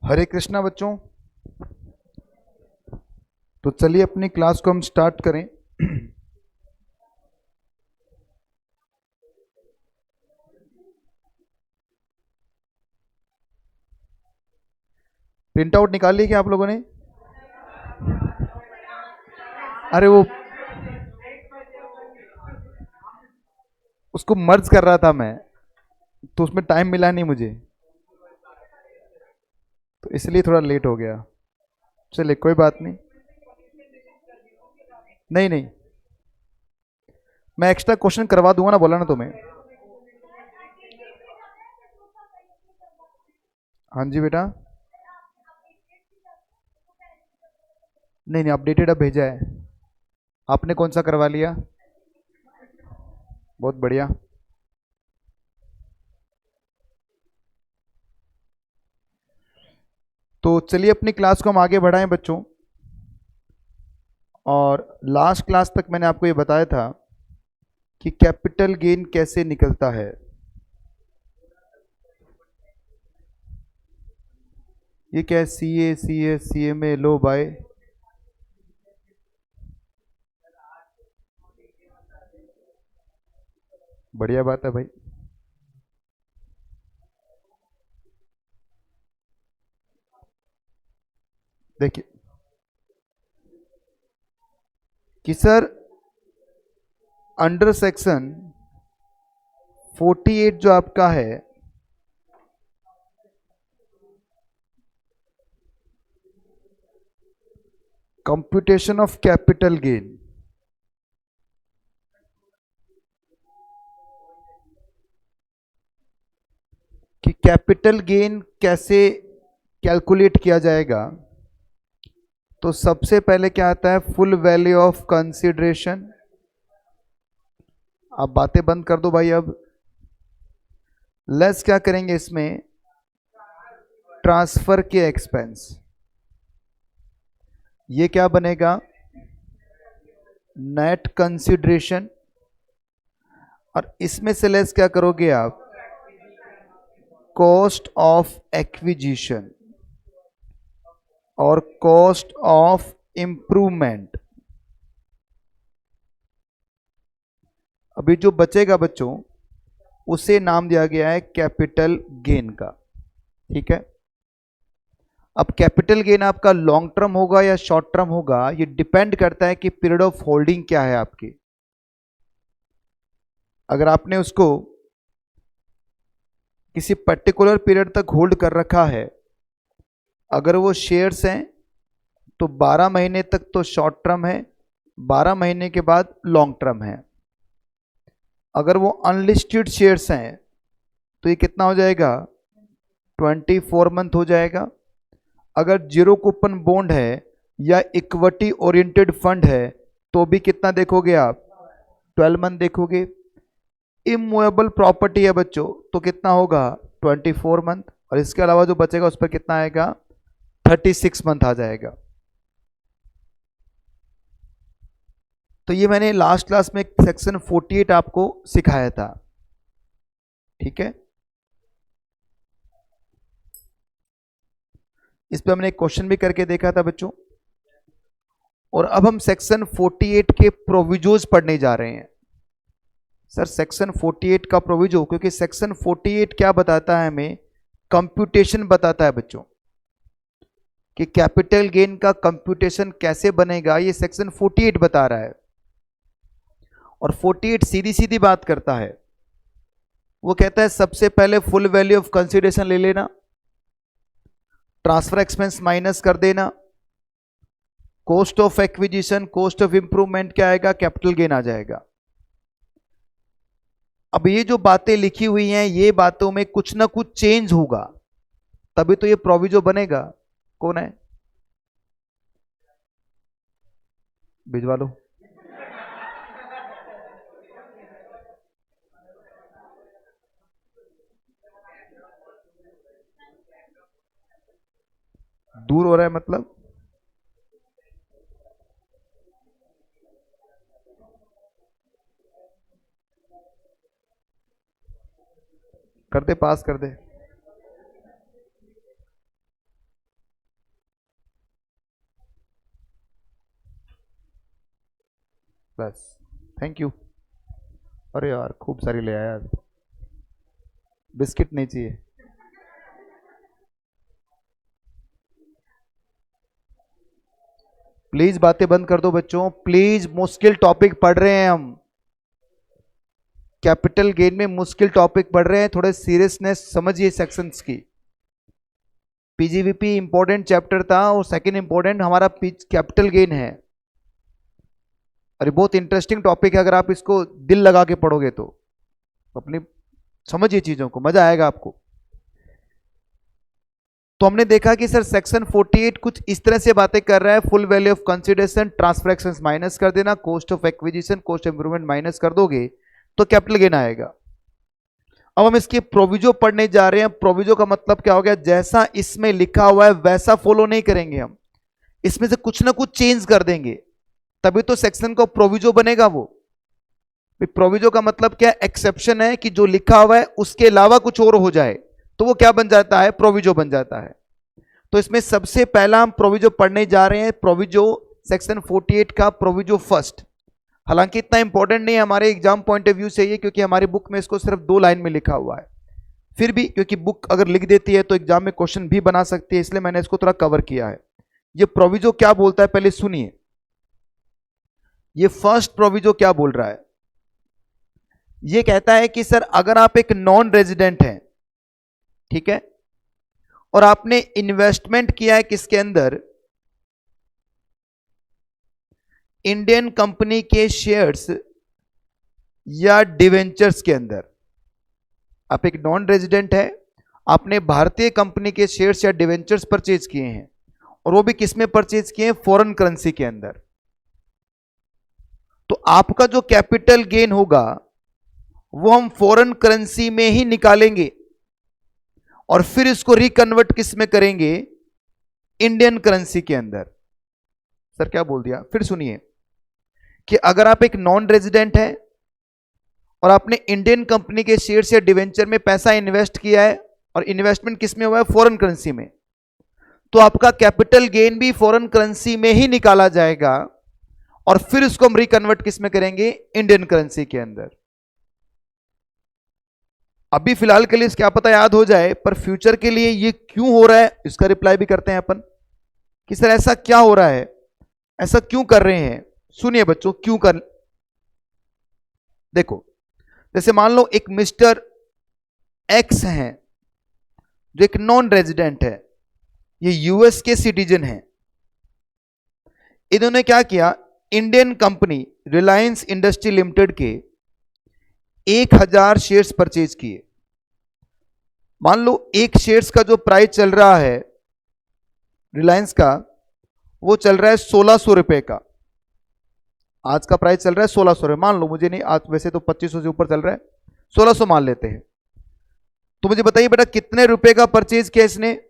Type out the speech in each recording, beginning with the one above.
हरे कृष्णा बच्चों। तो चलिए अपनी क्लास को हम स्टार्ट करें। प्रिंट आउट निकाल ली क्या आप लोगों ने? अरे वो उसको मर्ज कर रहा था मैं, तो उसमें टाइम मिला नहीं मुझे, तो इसलिए थोड़ा लेट हो गया। चलिए कोई बात नहीं। नहीं नहीं, मैं एक्स्ट्रा क्वेश्चन करवा दूंगा ना, बोला ना तुम्हें। हाँ जी बेटा। नहीं नहीं, अपडेटेड अब भेजा है। आपने कौन सा करवा लिया? बहुत बढ़िया। तो चलिए अपनी क्लास को हम आगे बढ़ाएं बच्चों। और लास्ट क्लास तक मैंने आपको ये बताया था कि कैपिटल गेन कैसे निकलता है। ये क्या है? सी ए में लो बाय। बढ़िया बात है भाई। देखिए कि सर अंडर सेक्शन 48 जो आपका है, कंप्यूटेशन ऑफ कैपिटल गेन, कि कैपिटल गेन कैसे कैलकुलेट किया जाएगा। तो सबसे पहले क्या आता है? Full value of consideration. आप बातें बंद कर दो भाई अब। लेस क्या करेंगे इसमें? ट्रांसफर के एक्सपेंस। ये क्या बनेगा? Net consideration. और इसमें से लेस क्या करोगे आप? कॉस्ट ऑफ एक्विजिशन और कॉस्ट ऑफ इंप्रूवमेंट। अभी जो बचेगा बच्चों, उसे नाम दिया गया है कैपिटल गेन का। ठीक है। अब कैपिटल गेन आपका लॉन्ग टर्म होगा या शॉर्ट टर्म होगा, ये डिपेंड करता है कि पीरियड ऑफ होल्डिंग क्या है आपकी। अगर आपने उसको किसी पर्टिकुलर पीरियड तक होल्ड कर रखा है, अगर वो शेयर्स हैं तो 12 महीने तक तो शॉर्ट टर्म है, 12 महीने के बाद लॉन्ग टर्म है। अगर वो अनलिस्टेड शेयर्स हैं तो ये कितना हो जाएगा? 24 मंथ हो जाएगा। अगर जीरो कूपन बॉन्ड है या इक्विटी ओरिएंटेड फंड है तो भी कितना देखोगे आप? 12 मंथ देखोगे। इमूवेबल प्रॉपर्टी है बच्चों तो कितना होगा? 24 मंथ। और इसके अलावा जो बचेगा उस पर कितना आएगा? 36 मंथ आ जाएगा। तो ये मैंने लास्ट क्लास में सेक्शन 48 आपको सिखाया था। ठीक है। इस पे हमने एक क्वेश्चन भी करके देखा था बच्चों। और अब हम सेक्शन 48 के प्रोविजोज पढ़ने जा रहे हैं। सर सेक्शन 48 का प्रोविजो, क्योंकि सेक्शन 48 क्या बताता है हमें? कंप्यूटेशन बताता है बच्चों, कि कैपिटल गेन का कंप्यूटेशन कैसे बनेगा, ये सेक्शन 48 बता रहा है। और 48 सीधी सीधी बात करता है। वो कहता है सबसे पहले फुल वैल्यू ऑफ कंसिडरेशन ले लेना, ट्रांसफर एक्सपेंस माइनस कर देना, cost of acquisition, cost of improvement क्या आएगा? कैपिटल गेन आ जाएगा। अब ये जो बातें लिखी हुई हैं, ये बातों में कुछ ना कुछ चेंज होगा, तभी तो ये प्रोविजो बनेगा। कौन है? भिजवा लो। दूर हो रहा है मतलब? कर दे, पास कर दे। प्लस। Thank you. अरे यार खूब सारी ले आया, बिस्किट नहीं चाहिए। प्लीज बातें बंद कर दो बच्चों, प्लीज। मुश्किल टॉपिक पढ़ रहे हैं हम, कैपिटल गेन में मुश्किल टॉपिक पढ़ रहे हैं, थोड़े सीरियसनेस समझिए सेक्शंस की। पीजीवीपी इंपॉर्टेंट चैप्टर था और सेकंड इंपॉर्टेंट हमारा कैपिटल गेन है। अरे बहुत इंटरेस्टिंग टॉपिक है, अगर आप इसको दिल लगा के पढ़ोगे तो अपनी समझिए चीजों को, मजा आएगा आपको। तो हमने देखा कि सर सेक्शन 48 कुछ इस तरह से बातें कर रहा है, full value of consideration, transfer expense minus कर देना, cost of acquisition, cost of improvement minus कर दोगे तो कैपिटल गेन आएगा। अब हम इसके प्रोविजो पढ़ने जा रहे हैं। प्रोविजो का मतलब क्या हो गया, जैसा इसमें लिखा हुआ है वैसा फॉलो नहीं करेंगे हम, इसमें से कुछ ना कुछ चेंज कर देंगे, तभी तो सेक्शन का प्रोविजो बनेगा। वो प्रोविजो का मतलब क्या, एक्सेप्शन है कि जो लिखा हुआ है उसके अलावा कुछ और हो जाए तो वो क्या बन जाता है, प्रोविजो बन जाता है। तो इसमें सबसे पहला हम प्रोविजो पढ़ने जा रहे हैं, प्रोविजो सेक्शन 48 का प्रोविजो फर्स्ट। हालांकि इतना इंपॉर्टेंट नहीं है हमारे एग्जाम पॉइंट ऑफ व्यू से ये, क्योंकि हमारी बुक में इसको सिर्फ 2 लाइन में लिखा हुआ है। फिर भी क्योंकि बुक अगर लिख देती है तो एग्जाम में क्वेश्चन भी बना सकती है, इसलिए मैंने इसको थोड़ा कवर किया है। ये प्रोविजो क्या बोलता है पहले सुनिए। ये फर्स्ट प्रोविजो क्या बोल रहा है, ये कहता है कि सर अगर आप एक नॉन रेजिडेंट हैं, ठीक है, और आपने इन्वेस्टमेंट किया है किसके अंदर, इंडियन कंपनी के शेयर्स या डिवेंचर्स के अंदर। आप एक नॉन रेजिडेंट है, आपने भारतीय कंपनी के शेयर्स या डिवेंचर्स परचेज किए हैं, और वो भी किस में परचेज किए हैं, फॉरेन करेंसी के अंदर। तो आपका जो कैपिटल गेन होगा वो हम फॉरेन करेंसी में ही निकालेंगे और फिर इसको रिकन्वर्ट किस में करेंगे, इंडियन करेंसी के अंदर। सर क्या बोल दिया, फिर सुनिए कि अगर आप एक नॉन रेजिडेंट है और आपने इंडियन कंपनी के शेयर्स या डिवेंचर में पैसा इन्वेस्ट किया है, और इन्वेस्टमेंट किस में हुआ है, फॉरेन करेंसी में, तो आपका कैपिटल गेन भी फॉरेन करेंसी में ही निकाला जाएगा और फिर इसको हम रिकन्वर्ट किस में करेंगे, इंडियन करेंसी के अंदर। अभी फिलहाल के लिए क्या पता याद हो जाए, पर फ्यूचर के लिए ये क्यों हो रहा है इसका रिप्लाई भी करते हैं अपन कि सर ऐसा क्या हो रहा है, ऐसा क्यों कर रहे हैं। सुनिए बच्चों क्यों कर, देखो जैसे मान लो एक मिस्टर एक्स हैं जो एक नॉन रेजिडेंट है, ये यूएस के सिटीजन हैं। इन्होंने क्या किया, Indian company Reliance industry limited के 1000 शेयर्स परचेज किए। मान लो एक शेयर्स का जो प्राइस चल रहा है रिलायंस का, वो चल रहा है 1600 रुपए का। आज का प्राइस चल रहा है 1600 रुपए, मान लो, मुझे नहीं आज, वैसे तो 2500 से ऊपर चल रहा है, 1600 मान लेते हैं। तो मुझे बताइए बेटा कितने रुपए का परचेज किया इसने,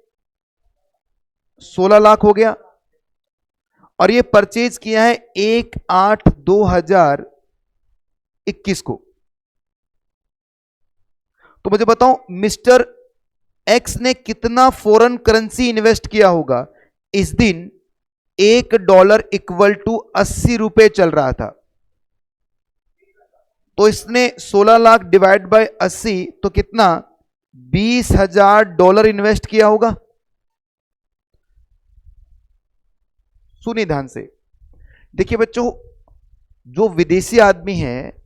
16 लाख हो गया, और ये परचेज किया है 1/8/2021 को। तो मुझे बताओ मिस्टर एक्स ने कितना फॉरेन करेंसी इन्वेस्ट किया होगा। इस दिन $1 इक्वल टू 80 रुपए चल रहा था, तो इसने 16 लाख डिवाइड बाय 80 तो कितना, $20,000 इन्वेस्ट किया होगा। सुनिए ध्यान से, देखिए बच्चों, जो विदेशी आदमी है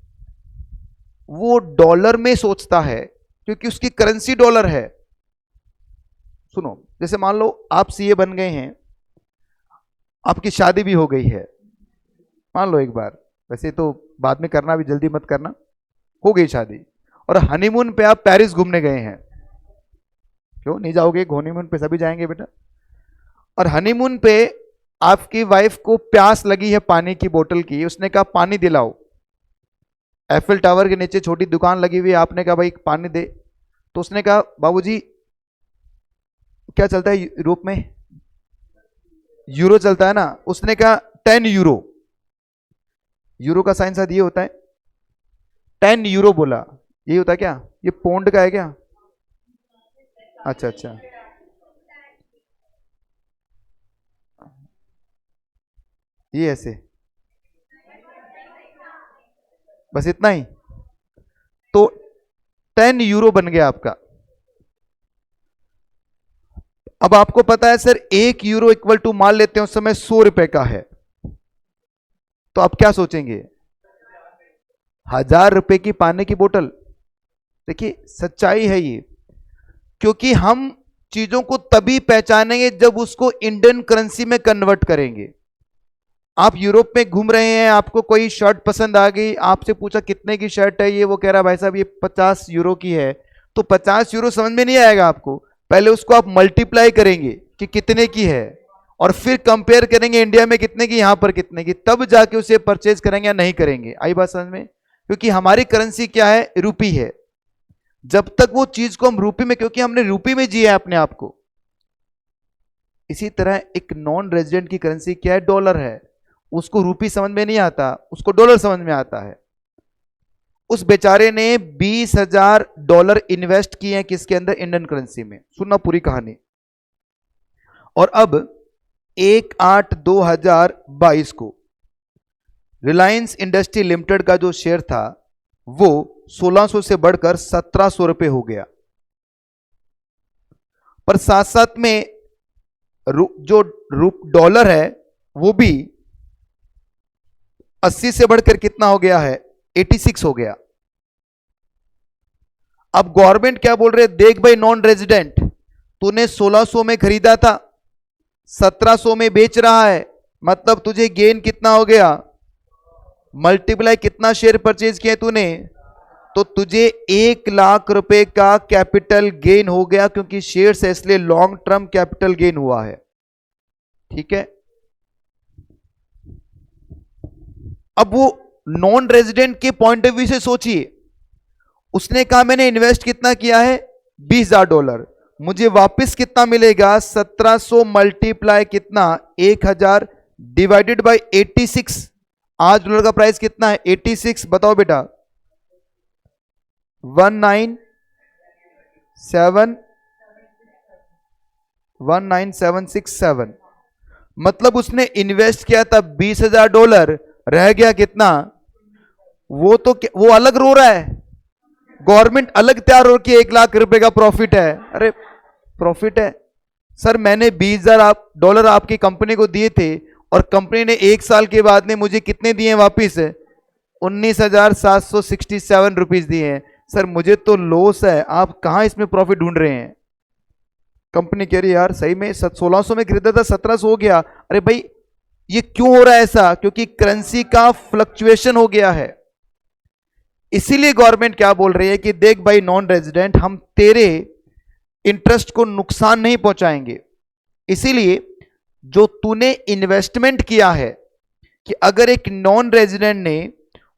वो डॉलर में सोचता है क्योंकि उसकी करेंसी डॉलर है। सुनो, जैसे मान लो आप सीए बन गए हैं, आपकी शादी भी हो गई है, मान लो एक बार, वैसे तो बाद में करना, भी जल्दी मत करना, हो गई शादी, और हनीमून पे आप पेरिस घूमने गए हैं। क्यों नहीं जाओगे, हनीमून पे सभी जाएंगे बेटा। और हनीमून पे आपकी वाइफ को प्यास लगी है पानी की बोतल की, उसने कहा पानी दिलाओ। एफिल टावर के नीचे छोटी दुकान लगी हुई है, आपने कहा भाई पानी दे, तो उसने कहा बाबूजी क्या चलता है यूरोप में, यूरो चलता है ना, उसने कहा 10 यूरो, यूरो का साइन साथ ये होता है, 10 यूरो बोला, ये होता है क्या, ये पौंड का है क्या, अच्छा अच्छा, ये ऐसे, बस इतना ही। तो 10 यूरो बन गया आपका। अब आपको पता है सर 1 यूरो इक्वल टू मान लेते हैं उस समय 100 रुपए का है, तो आप क्या सोचेंगे? 1000 रुपए की पानी की बोतल। देखिए सच्चाई है ये, क्योंकि हम चीजों को तभी पहचानेंगे जब उसको इंडियन करेंसी में कन्वर्ट करेंगे। आप यूरोप में घूम रहे हैं, आपको कोई शर्ट पसंद आ गई, आपसे पूछा कितने की शर्ट है ये, वो कह रहा भाई साहब ये 50 यूरो की है, तो 50 यूरो समझ में नहीं आएगा आपको। पहले उसको आप मल्टीप्लाई करेंगे कि कितने की है, और फिर कंपेयर करेंगे इंडिया में कितने की, यहां पर कितने की, तब जाके उसे परचेज करेंगे या नहीं करेंगे। आई बात समझ में? क्योंकि हमारी करेंसी क्या है? रूपी है। जब तक वो चीज को हम रूपी में, क्योंकि हमने रूपी में जिया है अपने आप को। इसी तरह एक नॉन रेजिडेंट की करेंसी क्या है? डॉलर है। उसको रूपी समझ में नहीं आता, उसको डॉलर समझ में आता है। उस बेचारे ने $20,000 इन्वेस्ट किए हैं किसके अंदर? इंडियन करेंसी में। सुनना पूरी कहानी। और अब 1/8/2022 को रिलायंस इंडस्ट्री लिमिटेड का जो शेयर था वो 1600 से बढ़कर 1700 रुपए हो गया। पर साथ साथ में जो डॉलर है वो भी 80 से बढ़कर कितना हो गया है? 86 हो गया। अब गवर्नमेंट क्या बोल रहे? देख भाई नॉन रेजिडेंट, तूने 1600 में खरीदा था, 1700 में बेच रहा है, मतलब तुझे गेन कितना हो गया? मल्टीप्लाई कितना शेयर परचेज किए तूने, तो तुझे 1 लाख रुपए का कैपिटल गेन हो गया, क्योंकि शेयर्स है इसलिए लॉन्ग टर्म कैपिटल गेन हुआ है। ठीक है। अब वो नॉन रेजिडेंट के पॉइंट ऑफ व्यू से सोचिए, उसने कहा मैंने इन्वेस्ट कितना किया है? $20,000, मुझे वापस कितना मिलेगा? 1700 मल्टीप्लाई कितना? 1000 डिवाइडेड बाय 86। आज डॉलर का प्राइस कितना है? 86। बताओ बेटा। 19767। मतलब उसने इन्वेस्ट किया था $20,000, रह गया कितना? वो तो वो अलग रो रहा है, गवर्नमेंट अलग तैयार हो कि 1 लाख रुपए का प्रॉफिट है। अरे प्रॉफिट है सर, मैंने $20,000 आपकी कंपनी को दिए थे, और कंपनी ने 1 साल के बाद में मुझे कितने दिए वापिस? 19,767 रुपीज दिए हैं। सर मुझे तो लॉस है, आप कहां इसमें प्रॉफिट ढूंढ रहे हैं? कंपनी कह रही यार सही में 1600 में खरीदा था, 1700 हो गया। अरे भाई ये क्यों हो रहा है ऐसा? क्योंकि करेंसी का फ्लक्चुएशन हो गया है। इसीलिए गवर्नमेंट क्या बोल रही है कि देख भाई नॉन रेजिडेंट, हम तेरे इंटरेस्ट को नुकसान नहीं पहुंचाएंगे। इसीलिए जो तूने इन्वेस्टमेंट किया है, कि अगर एक नॉन रेजिडेंट ने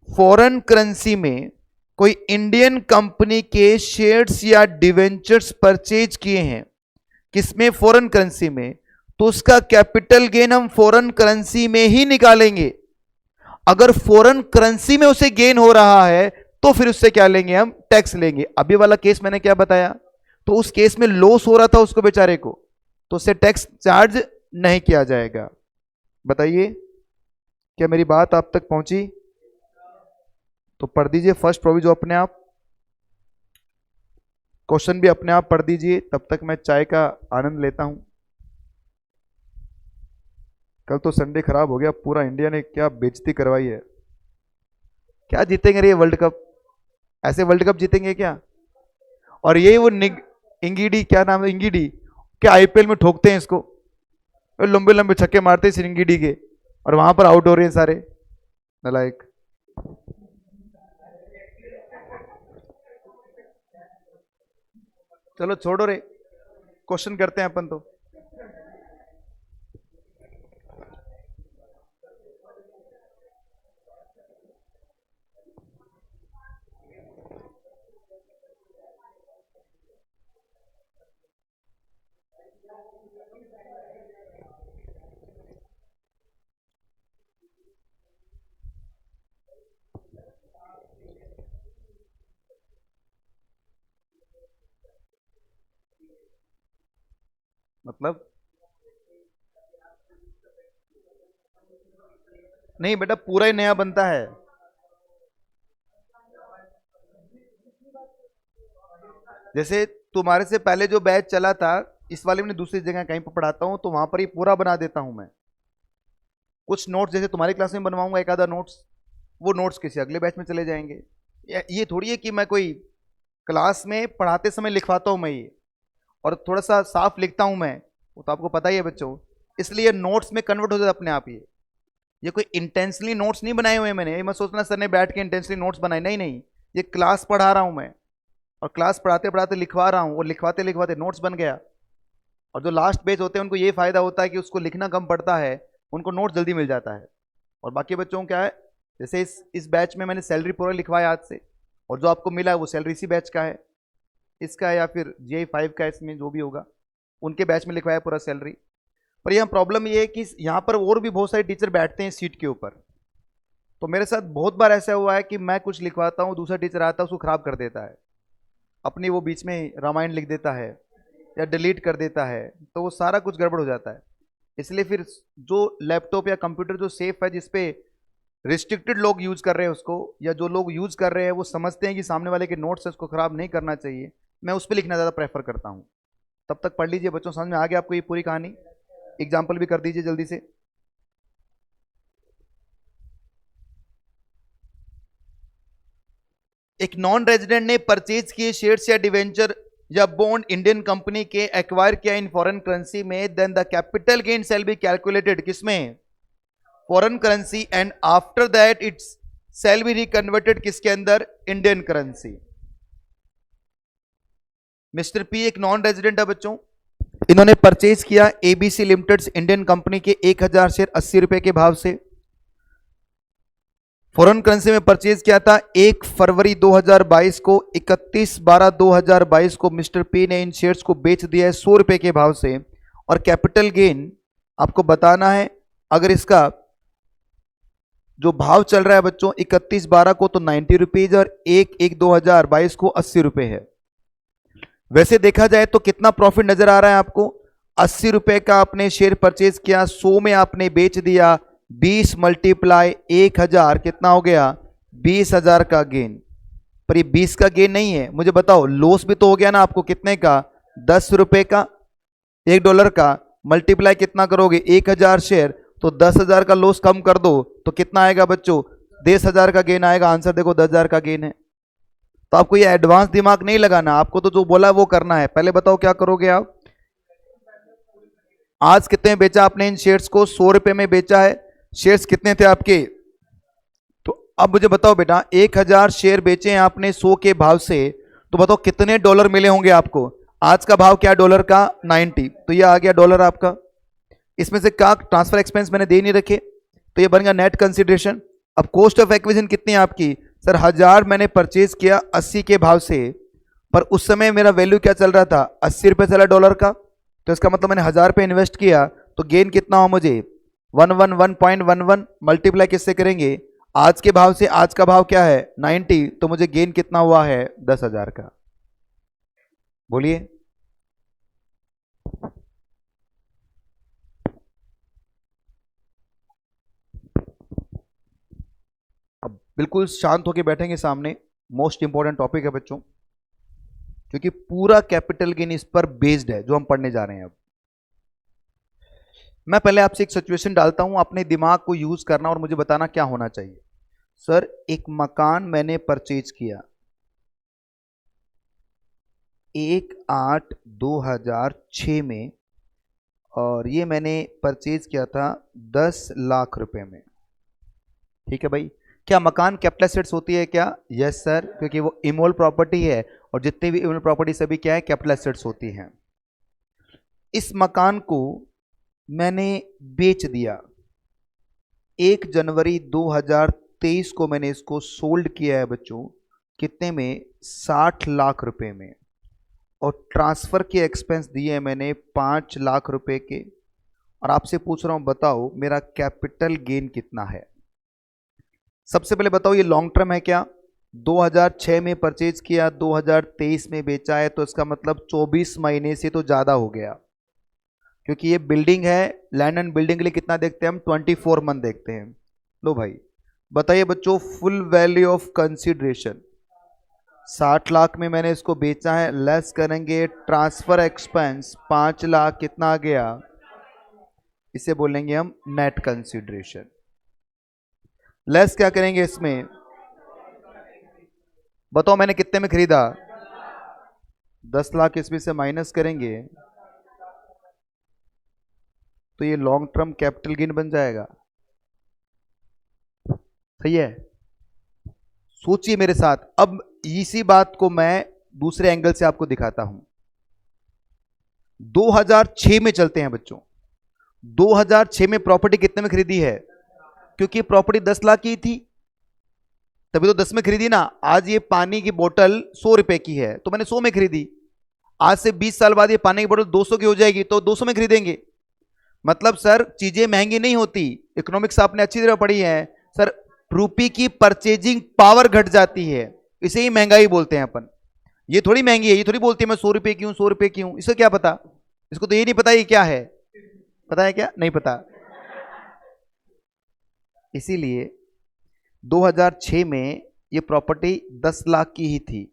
फॉरेन करेंसी में कोई इंडियन कंपनी के शेयर्स या डिवेंचर्स परचेज किए हैं, किसमें? फॉरेन करेंसी में, तो उसका कैपिटल गेन हम फॉरेन करेंसी में ही निकालेंगे। अगर फॉरेन करेंसी में उसे गेन हो रहा है तो फिर उससे क्या लेंगे? हम टैक्स लेंगे। अभी वाला केस मैंने क्या बताया? तो उस केस में लॉस हो रहा था उसको बेचारे को, तो उससे टैक्स चार्ज नहीं किया जाएगा। बताइए क्या मेरी बात आप तक पहुंची? तो पढ़ दीजिए फर्स्ट प्रोविजो अपने आप, क्वेश्चन भी अपने आप पढ़ दीजिए, तब तक मैं चाय का आनंद लेता हूं। कल तो संडे खराब हो गया, पूरा इंडिया ने क्या बेइज्जती करवाई है। क्या जीतेंगे रे वर्ल्ड कप? ऐसे वर्ल्ड कप जीतेंगे क्या? और ये वो इंगीडी, क्या नाम है इंगीडी, क्या आईपीएल में ठोकते हैं इसको, लंबे लंबे छक्के मारते हैं इंगीडी के, और वहां पर आउट हो रहे हैं सारे नालायक। चलो छोड़ो रे, क्वेश्चन करते हैं अपन तो। मतलब नहीं बेटा, पूरा ही नया बनता है। जैसे तुम्हारे से पहले जो बैच चला था, इस वाले में दूसरी जगह कहीं पर पढ़ाता हूँ तो वहां पर ही पूरा बना देता हूं मैं। कुछ नोट्स जैसे तुम्हारी क्लास में बनवाऊंगा एक आधा नोट्स, वो नोट्स किसी अगले बैच में चले जाएंगे। ये थोड़ी है कि मैं कोई क्लास में पढ़ाते समय लिखवाता हूँ मैं ये, और थोड़ा सा साफ लिखता हूँ मैं, वो तो आपको पता ही है बच्चों, इसलिए नोट्स में कन्वर्ट हो जाता अपने आप। ये कोई इंटेंशनली नोट्स नहीं बनाए हुए मैंने, ये मत सोचना सर ने बैठ के इंटेंशनली नोट्स बनाए, नहीं नहीं, ये क्लास पढ़ा रहा हूँ मैं, और क्लास पढ़ाते पढ़ाते लिखवा रहा हूँ, और लिखवाते लिखवाते नोट्स बन गया। और जो लास्ट पेज होते हैं उनको ये फायदा होता है कि उसको लिखना कम पड़ता है, उनको नोट जल्दी मिल जाता है। और बाकी बच्चों को क्या है, जैसे इस बैच में मैंने सैलरी पूरा लिखवाया आज से, और जो आपको मिला है वो सैलरी इसी बैच का है, इसका या फिर GI 5 का, इसमें जो भी होगा उनके बैच में लिखवाया पूरा सैलरी। पर यहाँ प्रॉब्लम ये है कि यहाँ पर और भी बहुत सारे टीचर बैठते हैं सीट के ऊपर, तो मेरे साथ बहुत बार ऐसा हुआ है कि मैं कुछ लिखवाता हूँ, दूसरा टीचर आता है उसको खराब कर देता है, अपनी वो बीच में रामायण लिख देता है या डिलीट कर देता है, तो वो सारा कुछ गड़बड़ हो जाता है। इसलिए फिर जो लैपटॉप या कंप्यूटर जो सेफ है, जिसपे रिस्ट्रिक्टेड लोग यूज कर रहे हैं उसको, या जो लोग यूज कर रहे हैं वो समझते हैं कि सामने वाले के नोट्स है उसको खराब नहीं करना चाहिए, मैं उस पर लिखना ज़्यादा प्रेफर करता हूँ। तब तक पढ़ लीजिए बच्चों, समझ में आ गया आपको ये पूरी कहानी। एग्जाम्पल भी कर दीजिए जल्दी से। एक नॉन रेजिडेंट ने परचेज किए शेयर्स या डिवेंचर या बॉन्ड इंडियन कंपनी के एक्वायर किया इन फॉरेन करेंसी में, then the capital gain shall be calculated किसमें, foreign currency, and after that its shall be reconverted किसके अंदर, इंडियन करेंसी। मिस्टर पी एक नॉन रेजिडेंट है बच्चों, इन्होंने परचेज किया ABC लिमिटेड इंडियन कंपनी के 1000 शेयर 80 रुपए के भाव से, फॉरेन करेंसी में परचेज किया था 1 फरवरी 2022 को, 31/12/2022 को मिस्टर पी ने इन शेयर्स को बेच दिया है 100 रुपए के भाव से, और कैपिटल गेन आपको बताना है, अगर इसका जो भाव चल रहा है बच्चों 31/12 को तो 90 रुपीज, और 1/1/2022 को 80 रुपए है। वैसे देखा जाए तो कितना प्रॉफिट नजर आ रहा है आपको, 80 रुपए का आपने शेयर परचेज किया, 100 में आपने बेच दिया, 20 मल्टीप्लाई 1000 कितना हो गया, 20,000 का गेन। पर ये 20 का गेन नहीं है, मुझे बताओ लॉस भी तो हो गया ना आपको, कितने का, 10 रुपए का, $1 का, मल्टीप्लाई कितना करोगे 1000 शेयर, तो 10,000 का लॉस कम कर दो तो कितना आएगा बच्चों, 10,000 का गेन आएगा। आंसर देखो 10,000 का गेन है। तो आपको ये एडवांस दिमाग नहीं लगाना, आपको तो जो बोला वो करना है। पहले बताओ क्या करोगे आप, आज कितने बेचा आपने इन शेयर्स को, 100 रुपए में बेचा है, शेयर्स कितने थे आपके, तो अब मुझे बताओ बेटा 1000 शेयर बेचे हैं आपने 100 के भाव से, तो बताओ कितने डॉलर मिले होंगे आपको। आज का भाव क्या डॉलर का, 90, तो ये आ गया डॉलर आपका। इसमें से क्या ट्रांसफर एक्सपेंस मैंने दे नहीं रखे, तो ये बन गया नेट कंसिडरेशन। अब कॉस्ट ऑफ एक्विजिशन कितनी है आपकी, सर 1000 मैंने परचेज किया 80 के भाव से, पर उस समय मेरा वैल्यू क्या चल रहा था, 80 रुपए चला डॉलर का, तो इसका मतलब मैंने 1000 पे इन्वेस्ट किया, तो गेन कितना हो मुझे 111.11, मल्टीप्लाई किससे करेंगे, आज के भाव से, आज का भाव क्या है 90, तो मुझे गेन कितना हुआ है 10,000 का। बोलिए, अब बिल्कुल शांत होकर बैठेंगे सामने, मोस्ट इंपॉर्टेंट टॉपिक है बच्चों, क्योंकि पूरा कैपिटल गेन इस पर बेस्ड है जो हम पढ़ने जा रहे हैं। अब मैं पहले आपसे एक सिचुएशन डालता हूं, अपने दिमाग को यूज करना और मुझे बताना क्या होना चाहिए। सर एक मकान मैंने परचेज किया 1/8/2006 में, और ये मैंने परचेज किया था 10 लाख रुपए में। ठीक है भाई, क्या मकान कैपिटल एसेट्स होती है क्या, यस सर, क्योंकि वो इमोल प्रॉपर्टी है, और जितनी भी इमोल प्रॉपर्टी सभी क्या है, कैपिटल एसेट्स होती हैं। इस मकान को मैंने बेच दिया 1 जनवरी 2023 को, मैंने इसको सोल्ड किया है बच्चों, कितने में, 60 लाख रुपए में, और ट्रांसफर के एक्सपेंस दिए मैंने 5 लाख रुपए के। और आपसे पूछ रहा हूं बताओ मेरा कैपिटल गेन कितना है। सबसे पहले बताओ ये लॉन्ग टर्म है क्या, 2006 में परचेज किया, 2023 में बेचा है, तो इसका मतलब 24 महीने से तो ज्यादा हो गया, क्योंकि ये बिल्डिंग है, लैंड एंड बिल्डिंग के लिए कितना देखते हैं हम, 24 मंथ देखते हैं। लो भाई बताइए बच्चों, full value of consideration 60 lakh में मैंने इसको बेचा है, लेस करेंगे ट्रांसफर एक्सपेंस 5 लाख, कितना आ गया, इसे बोलेंगे हम नेट कंसिडरेशन। लेस क्या करेंगे इसमें, बताओ मैंने कितने में खरीदा, 10 लाख, इसमें से माइनस करेंगे तो ये लॉन्ग टर्म कैपिटल गेन बन जाएगा। सही है, सोचिए मेरे साथ। अब इसी बात को मैं दूसरे एंगल से आपको दिखाता हूं। 2006 में चलते हैं बच्चों। 2006 में प्रॉपर्टी कितने में खरीदी है, क्योंकि प्रॉपर्टी 10 लाख की थी तभी तो 10 में खरीदी ना। आज ये पानी की बोतल 100 रुपए की है तो मैंने 100 में खरीदी। आज से 20 साल बाद ये पानी की बोतल 200 की हो जाएगी तो 200 में खरीदेंगे। मतलब सर चीजें महंगी नहीं होती, इकोनॉमिक्स आपने अच्छी तरह पढ़ी है सर। रुपये की परचेजिंग पावर घट जाती है, इसे ही महंगाई बोलते हैं अपन। ये थोड़ी महंगी है, ये थोड़ी बोलती है मैं 100 रुपए की हूं, 100 रुपए की हूं, इसे क्या पता, इसको तो ये नहीं पता ये क्या है, पता है क्या, नहीं पता। इसीलिए 2006 में ये प्रॉपर्टी 10 लाख की ही थी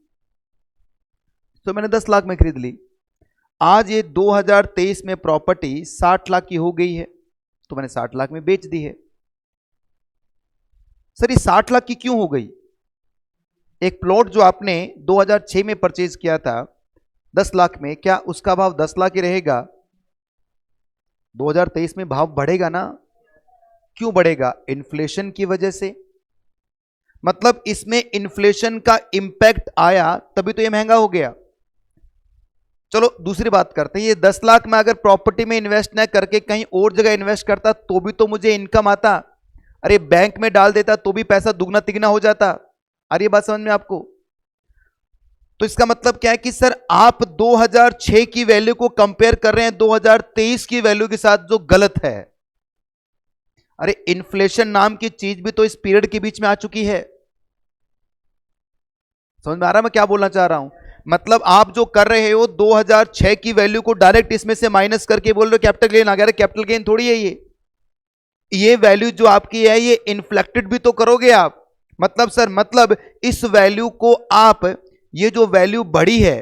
तो मैंने 10 लाख में खरीद ली। आज ये 2023 में प्रॉपर्टी 60 लाख की हो गई है तो मैंने 60 लाख में बेच दी है। सर ये 60 लाख की क्यों हो गई? एक प्लॉट जो आपने 2006 में परचेज किया था 10 लाख में, क्या उसका भाव 10 लाख ही रहेगा? 2023 में भाव बढ़ेगा ना। क्यों बढ़ेगा? इन्फ्लेशन की वजह से। मतलब इसमें इन्फ्लेशन का इंपैक्ट आया तभी तो ये महंगा हो गया। चलो दूसरी बात करते हैं, ये 10 लाख में अगर प्रॉपर्टी में इन्वेस्ट न करके कहीं और जगह इन्वेस्ट करता तो भी तो मुझे इनकम आता। अरे बैंक में डाल देता तो भी पैसा दुगना तिगना हो जाता। अरे ये बात समझ में आपको? तो इसका मतलब क्या है कि सर आप 2006 की वैल्यू को कंपेयर कर रहे हैं 2023 की वैल्यू के साथ, जो गलत है। अरे इन्फ्लेशन नाम की चीज भी तो इस पीरियड के बीच में आ चुकी है। समझ में आ रहा है मैं क्या बोलना चाह रहा हूं? मतलब आप जो कर रहे हो 2006 की वैल्यू को डायरेक्ट इसमें से माइनस करके बोल रहे हो कैपिटल गेन आ गया। कैपिटल गेन थोड़ी है ये वैल्यू जो आपकी है ये इन्फ्लेक्टेड भी तो करोगे आप। मतलब सर मतलब इस वैल्यू को आप, ये जो वैल्यू बढ़ी है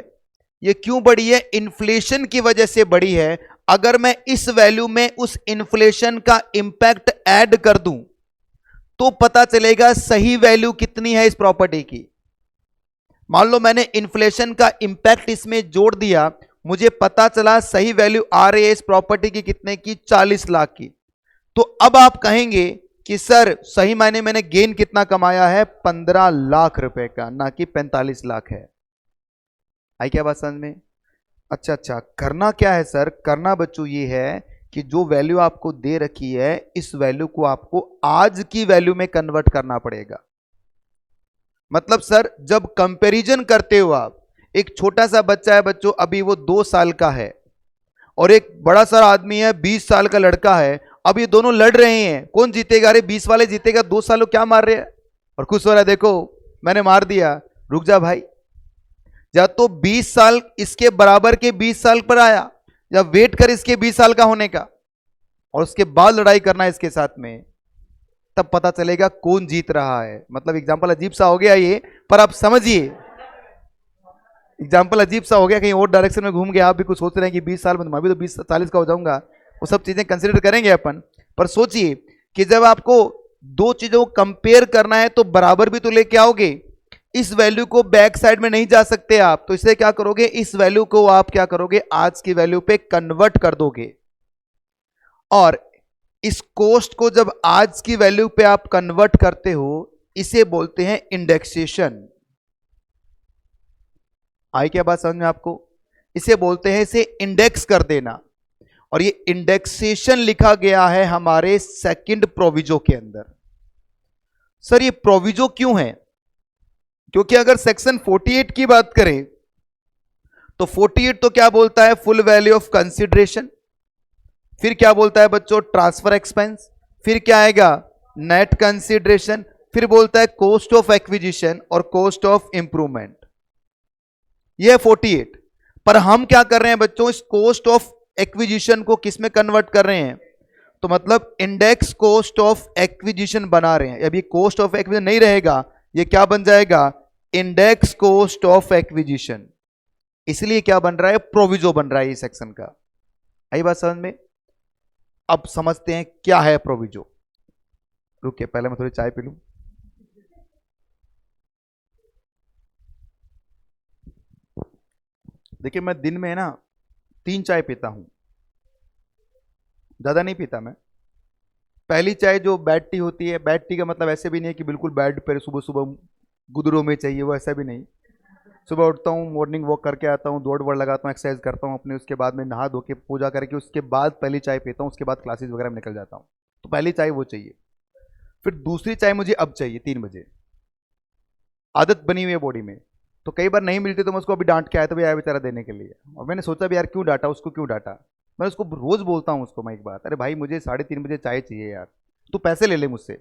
ये क्यों बढ़ी है? इन्फ्लेशन की वजह से बढ़ी है। अगर मैं इस वैल्यू में उस इन्फ्लेशन का इंपैक्ट ऐड कर दूं तो पता चलेगा सही वैल्यू कितनी है इस प्रॉपर्टी की। मान लो मैंने इन्फ्लेशन का इंपैक्ट इसमें जोड़ दिया, मुझे पता चला सही वैल्यू आ रही है इस प्रॉपर्टी की कितने की, 40 लाख की। तो अब आप कहेंगे कि सर सही मायने मैंने गेन कितना कमाया है, 15 लाख रुपए का, ना कि 45 लाख है। आई क्या बात समझ में? अच्छा, करना क्या है सर? करना बच्चों ये है कि जो वैल्यू आपको दे रखी है इस वैल्यू को आपको आज की वैल्यू में कन्वर्ट करना पड़ेगा। मतलब सर जब कंपैरिजन करते हो आप, एक छोटा सा बच्चा है बच्चों, अभी वो 2 साल का है, और एक बड़ा सा आदमी है 20 साल का लड़का है। अब ये दोनों लड़ रहे हैं, कौन जीतेगा? अरे 20 वाले जीतेगा, 2 सालों क्या मार रहे हैं और खुश हो रहा है, देखो मैंने मार दिया। रुक जा भाई, या तो 20 साल इसके बराबर के 20 साल पर आया, या वेट कर इसके 20 साल का होने का और उसके बाद लड़ाई करना इसके साथ में, तब पता चलेगा कौन जीत रहा है। मतलब एग्जाम्पल अजीब सा हो गया ये, पर आप समझिए एग्जाम्पल अजीब सा हो गया, कहीं और डायरेक्शन में घूम गया। आप भी कुछ सोच रहे हैं कि 20 साल में मैं भी तो 20-40 का हो जाऊंगा, वो सब चीजें कंसिडर करेंगे अपन। पर सोचिए कि जब आपको दो चीजों को कंपेयर करना है तो बराबर भी तो लेके आओगे। इस वैल्यू को बैक साइड में नहीं जा सकते आप, तो इससे क्या करोगे, इस वैल्यू को आप क्या करोगे, आज की वैल्यू पे कन्वर्ट कर दोगे। और इस कॉस्ट को जब आज की वैल्यू पे आप कन्वर्ट करते हो, इसे बोलते हैं इंडेक्सेशन। आई क्या बात समझ में आपको? इसे बोलते हैं, इसे इंडेक्स कर देना। और ये इंडेक्सेशन लिखा गया है हमारे सेकंड प्रोविजो के अंदर। सर ये प्रोविजो क्यों है? क्योंकि अगर सेक्शन 48 की बात करें तो 48 तो क्या बोलता है, फुल वैल्यू ऑफ कंसिडरेशन। फिर क्या बोलता है बच्चों, ट्रांसफर एक्सपेंस। फिर क्या आएगा, नेट कंसिडरेशन। फिर बोलता है कॉस्ट ऑफ एक्विजिशन और कॉस्ट ऑफ इंप्रूवमेंट। यह है 48। पर हम क्या कर रहे हैं बच्चों, इस कॉस्ट ऑफ एक्विजिशन को किस में कन्वर्ट कर रहे हैं? तो मतलब इंडेक्स कॉस्ट ऑफ एक्विजिशन बना रहे हैं। अभी कॉस्ट ऑफ एक्विजिशन नहीं रहेगा, ये क्या बन जाएगा, इंडेक्स कॉस्ट ऑफ एक्विजिशन, इसलिए क्या बन रहा है, प्रोविजो बन रहा है इस सेक्शन का। आई बात समझ में? अब समझते हैं क्या है प्रोविजो। रुकिए पहले मैं थोड़ी चाय पी लूं। देखिए मैं दिन में ना 3 चाय पीता हूं, ज्यादा नहीं पीता मैं। पहली चाय जो बैड टी होती है, बैड टी का मतलब ऐसे भी नहीं है कि बिल्कुल बैड पर सुबह सुबह गुदरों में चाहिए, वो ऐसा भी नहीं। सुबह उठता हूँ, मॉर्निंग वॉक करके आता हूँ, दौड़ वोड़ लगाता हूँ, एक्सरसाइज करता हूँ अपने, उसके बाद में नहा धो के पूजा करके उसके बाद पहली चाय पीता हूँ, उसके बाद क्लासेस वगैरह में निकल जाता हूँ। तो पहली चाय वो चाहिए। फिर दूसरी चाय मुझे अब चाहिए 3 बजे, आदत बनी हुई है बॉडी में। तो कई बार नहीं मिलती तो मैं उसको अभी डांट के आया था, भी आया बेचारा देने के लिए। और मैंने सोचा भी यार क्यों डांटा उसको, क्यों डांटा। मैं उसको रोज बोलता हूँ उसको मैं एक बात, अरे भाई मुझे 3:30 बजे चाय चाहिए यार, तू पैसे ले ले मुझसे।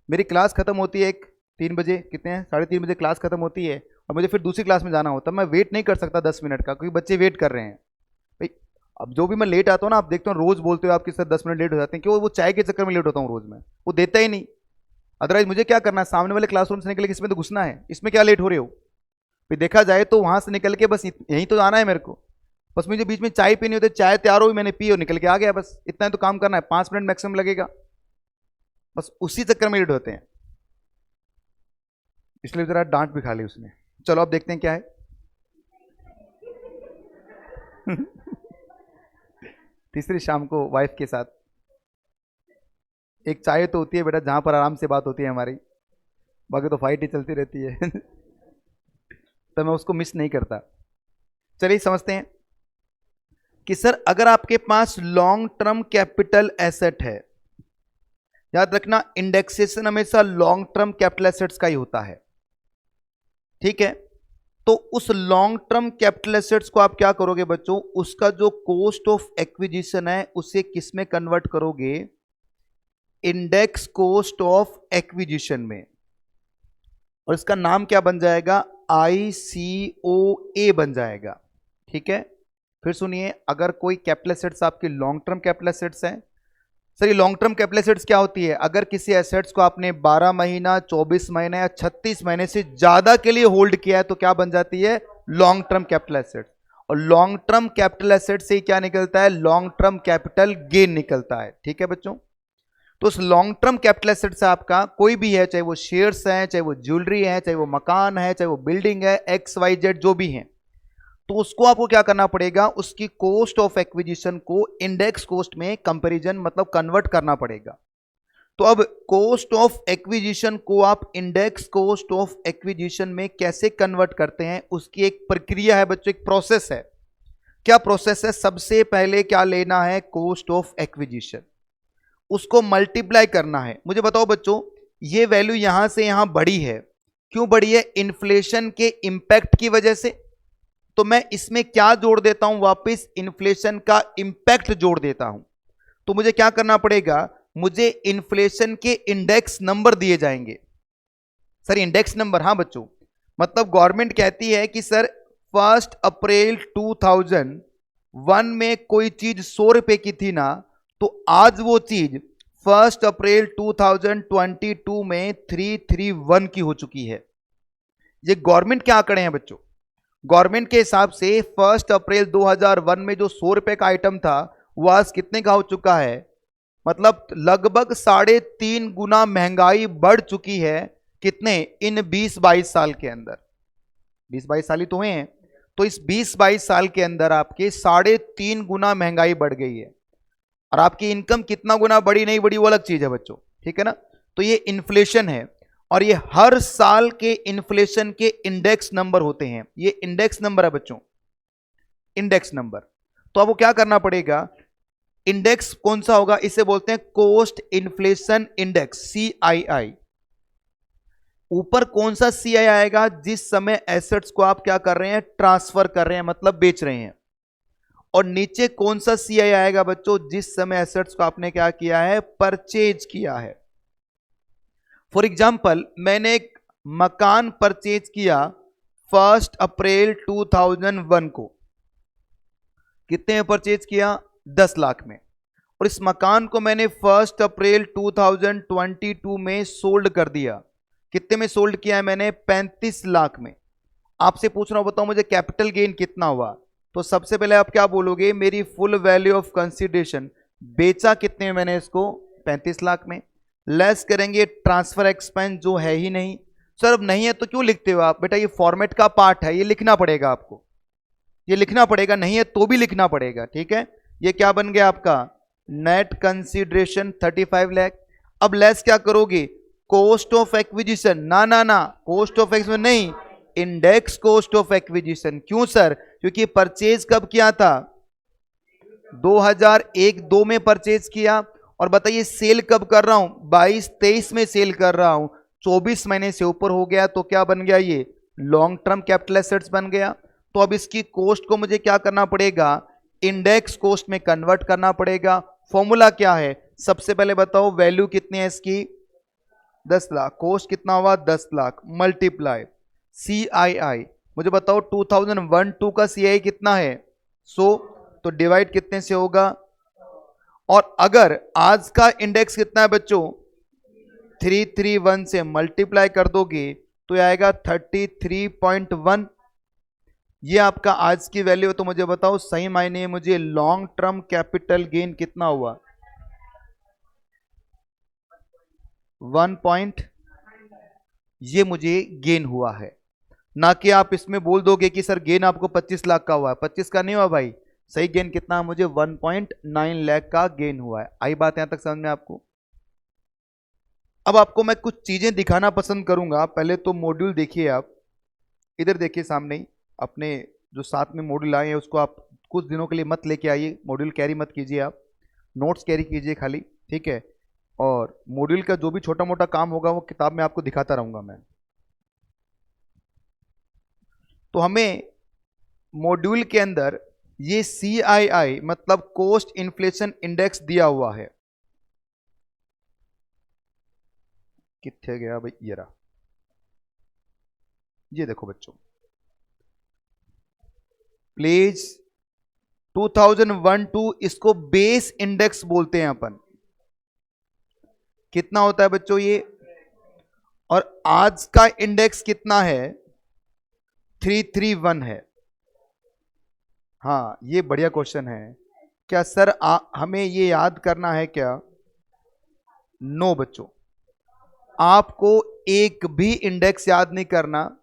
मेरी क्लास खत्म होती है 3 बजे, कितने हैं, 3:30 बजे क्लास खत्म होती है, और मुझे फिर दूसरी क्लास में जाना होता है। मैं वेट नहीं कर सकता 10 मिनट का, क्योंकि बच्चे वेट कर रहे हैं भाई। अब जो भी मैं लेट आता हूँ ना, आप देखते हो रोज बोलते हो आपके साथ 10 मिनट लेट हो जाते हैं, क्यों? वो चाय के चक्कर में लेट होता हूँ रोज मैं, वो देता ही नहीं। अदरवाइज मुझे क्या करना है, सामने वाले क्लासरूम से निकल के इसमें तो घुसना है, इसमें क्या लेट हो रहे हो भाई? देखा जाए तो वहां से निकल के बस यहीं तो आना है मेरे को, बस मुझे बीच में चाय पीनी होती है, चाय तैयार हुई मैंने पी और निकल के आ गया, बस इतना ही तो काम करना है, 5 मिनट मैक्सिमम लगेगा, बस उसी चक्कर में लेट होते हैं। इसलिए जरा डांट भी खा ली उसने। चलो अब देखते हैं क्या है। तीसरी शाम को वाइफ के साथ एक चाय तो होती है बेटा, जहां पर आराम से बात होती है हमारी, बाकी तो फाइट ही चलती रहती है। तो मैं उसको मिस नहीं करता। चलिए समझते हैं कि सर अगर आपके पास लॉन्ग टर्म कैपिटल एसेट है, याद रखना इंडेक्सेशन हमेशा लॉन्ग टर्म कैपिटल एसेट्स का ही होता है, ठीक है? तो उस लॉन्ग टर्म कैपिटल एसेट्स को आप क्या करोगे बच्चों, उसका जो कॉस्ट ऑफ एक्विजिशन है उसे किस में कन्वर्ट करोगे, इंडेक्स कॉस्ट ऑफ एक्विजिशन में, और इसका नाम क्या बन जाएगा, ICOA बन जाएगा, ठीक है? फिर सुनिए, अगर कोई कैपिटल एसेट्स आपके लॉन्ग टर्म कैपिटल एसेट्स हैं, सर ये लॉन्ग टर्म कैपिटल एसेट्स क्या होती है, अगर किसी एसेट्स को आपने 12 महीना, 24 महीना या 36 महीने से ज्यादा के लिए होल्ड किया है तो क्या बन जाती है, लॉन्ग टर्म कैपिटल एसेट्स। और लॉन्ग टर्म कैपिटल एसेट से क्या निकलता है, लॉन्ग टर्म कैपिटल गेन निकलता है, ठीक है बच्चों? तो उस लॉन्ग टर्म कैपिटल एसेट से आपका कोई भी है, चाहे वो शेयर्स है, चाहे वो ज्वेलरी है, चाहे वो मकान है, चाहे वो बिल्डिंग है, XYZ जो भी है, तो उसको आपको क्या करना पड़ेगा, उसकी कॉस्ट ऑफ एक्विजिशन को इंडेक्स कॉस्ट में कंपैरिजन मतलब कन्वर्ट करना पड़ेगा। तो अब कॉस्ट ऑफ एक्विजिशन को आप इंडेक्स कॉस्ट ऑफ एक्विजिशन में कैसे कन्वर्ट करते हैं, उसकी एक प्रक्रिया है बच्चों, एक प्रोसेस है। क्या प्रोसेस है, सबसे पहले क्या लेना है, कॉस्ट ऑफ एक्विजिशन, उसको मल्टीप्लाई करना है। मुझे बताओ बच्चों, ये वैल्यू यहां से यहां बढ़ी है, क्यों बढ़ी है, इन्फ्लेशन के इंपैक्ट की वजह से। तो मैं इसमें क्या जोड़ देता हूं, वापस इन्फ्लेशन का इंपैक्ट जोड़ देता हूं। तो मुझे क्या करना पड़ेगा, मुझे इन्फ्लेशन के इंडेक्स नंबर दिए जाएंगे। सर इंडेक्स नंबर, हाँ बच्चों, मतलब गवर्नमेंट कहती है कि सर 1 अप्रैल 2001 में कोई चीज 100 रुपए की थी ना, तो आज वो चीज 1 अप्रैल 2022 में 331 की हो चुकी है। ये गवर्नमेंट के आंकड़े हैं बच्चों। गवर्नमेंट के हिसाब से 1 अप्रैल 2001 में जो 100 रुपए का आइटम था वो आज कितने का हो चुका है, मतलब लगभग 3.5 गुना महंगाई बढ़ चुकी है। कितने, इन 20-22 साल के अंदर, 20-22 साल ही तो हुए हैं, तो इस 20-22 साल के अंदर आपके 3.5 गुना महंगाई बढ़ गई है। और आपकी इनकम कितना गुना बढ़ी नहीं बढ़ी वो अलग चीज है बच्चों, ठीक है ना? तो ये इन्फ्लेशन है, और ये हर साल के इन्फ्लेशन के इंडेक्स नंबर होते हैं। ये इंडेक्स नंबर है बच्चों, इंडेक्स नंबर। तो आपको क्या करना पड़ेगा, इंडेक्स कौन सा होगा, इसे बोलते हैं कॉस्ट इन्फ्लेशन इंडेक्स, CII। ऊपर कौन सा CII आएगा, जिस समय एसेट्स को आप क्या कर रहे हैं, ट्रांसफर कर रहे हैं, मतलब बेच रहे हैं। और नीचे कौन सा CII आएगा बच्चों, जिस समय एसेट्स को आपने क्या किया है, परचेज किया है। फॉर एग्जाम्पल, मैंने एक मकान परचेज किया 1 अप्रैल 2001 को, कितने में परचेज किया, 10 लाख में। और इस मकान को मैंने 1 अप्रैल 2022 में सोल्ड कर दिया, कितने में सोल्ड किया है मैंने? 35 लाख में। आपसे पूछ रहा हूं, बताओ मुझे कैपिटल गेन कितना हुआ? तो सबसे पहले आप क्या बोलोगे? मेरी फुल वैल्यू ऑफ कंसिडरेशन, बेचा कितने में मैंने इसको? 35 लाख में। लेस करेंगे ट्रांसफर एक्सपेंस जो है ही नहीं। सर अब नहीं है तो क्यों लिखते हो आप? बेटा ये फॉर्मेट का पार्ट है, ये लिखना पड़ेगा आपको, ये लिखना पड़ेगा, नहीं है तो भी लिखना पड़ेगा, ठीक है। ये क्या बन गया आपका? Net consideration 35 lakh. अब लेस क्या करोगे? Cost of acquisition. ना ना ना, कॉस्ट ऑफ एक्विजिशन नहीं, इंडेक्स कॉस्ट ऑफ एक्विजिशन। क्यों सर? क्योंकि परचेज कब किया था? 2001-2 में परचेज किया। और बताइए सेल कब कर रहा हूं? 22-23 में सेल कर रहा हूं, 24 महीने से ऊपर हो गया, तो क्या बन गया? ये लॉन्ग टर्म कैपिटल एसेट्स बन गया। तो अब इसकी कॉस्ट को मुझे क्या करना पड़ेगा? इंडेक्स कॉस्ट में कन्वर्ट करना पड़ेगा। फॉर्मूला क्या है? सबसे पहले बताओ वैल्यू कितनी है इसकी? 10 लाख। कॉस्ट कितना हुआ? 10 लाख मल्टीप्लाई CII। मुझे बताओ 2001-2 का CII कितना है? 100। तो डिवाइड कितने से होगा? और अगर आज का इंडेक्स कितना है बच्चों? 331 से मल्टीप्लाई कर दोगे तो आएगा 33.1। ये आपका आज की वैल्यू है। तो मुझे बताओ सही मायने मुझे लॉन्ग टर्म कैपिटल गेन कितना हुआ? 1 ये मुझे गेन हुआ है। ना कि आप इसमें बोल दोगे कि सर गेन आपको 25 लाख का हुआ है। 25 का नहीं हुआ भाई, सही गेन कितना है? मुझे 1.9 लाख का गेन हुआ है। आई बात यहां तक समझ में आपको? अब आपको मैं कुछ चीजें दिखाना पसंद करूंगा। पहले तो मॉड्यूल देखिए, आप इधर देखिए सामने ही। अपने जो साथ में मॉड्यूल आए हैं उसको आप कुछ दिनों के लिए मत लेके आइए, मॉड्यूल कैरी मत कीजिए, आप नोट्स कैरी कीजिए खाली, ठीक है। और मॉड्यूल का जो भी छोटा मोटा काम होगा वो किताब में आपको दिखाता रहूंगा मैं। तो हमें मॉड्यूल के अंदर ये CII मतलब कॉस्ट इन्फ्लेशन इंडेक्स दिया हुआ है। कितने गया भाई? ये रहा, ये देखो बच्चों प्लीज। 2001-2 इसको बेस इंडेक्स बोलते हैं अपन। कितना होता है बच्चों ये? और आज का इंडेक्स कितना है? 331 है। हाँ ये बढ़िया क्वेश्चन है। क्या सर हमें ये याद करना है क्या? नो बच्चों, आपको एक भी इंडेक्स याद नहीं करना।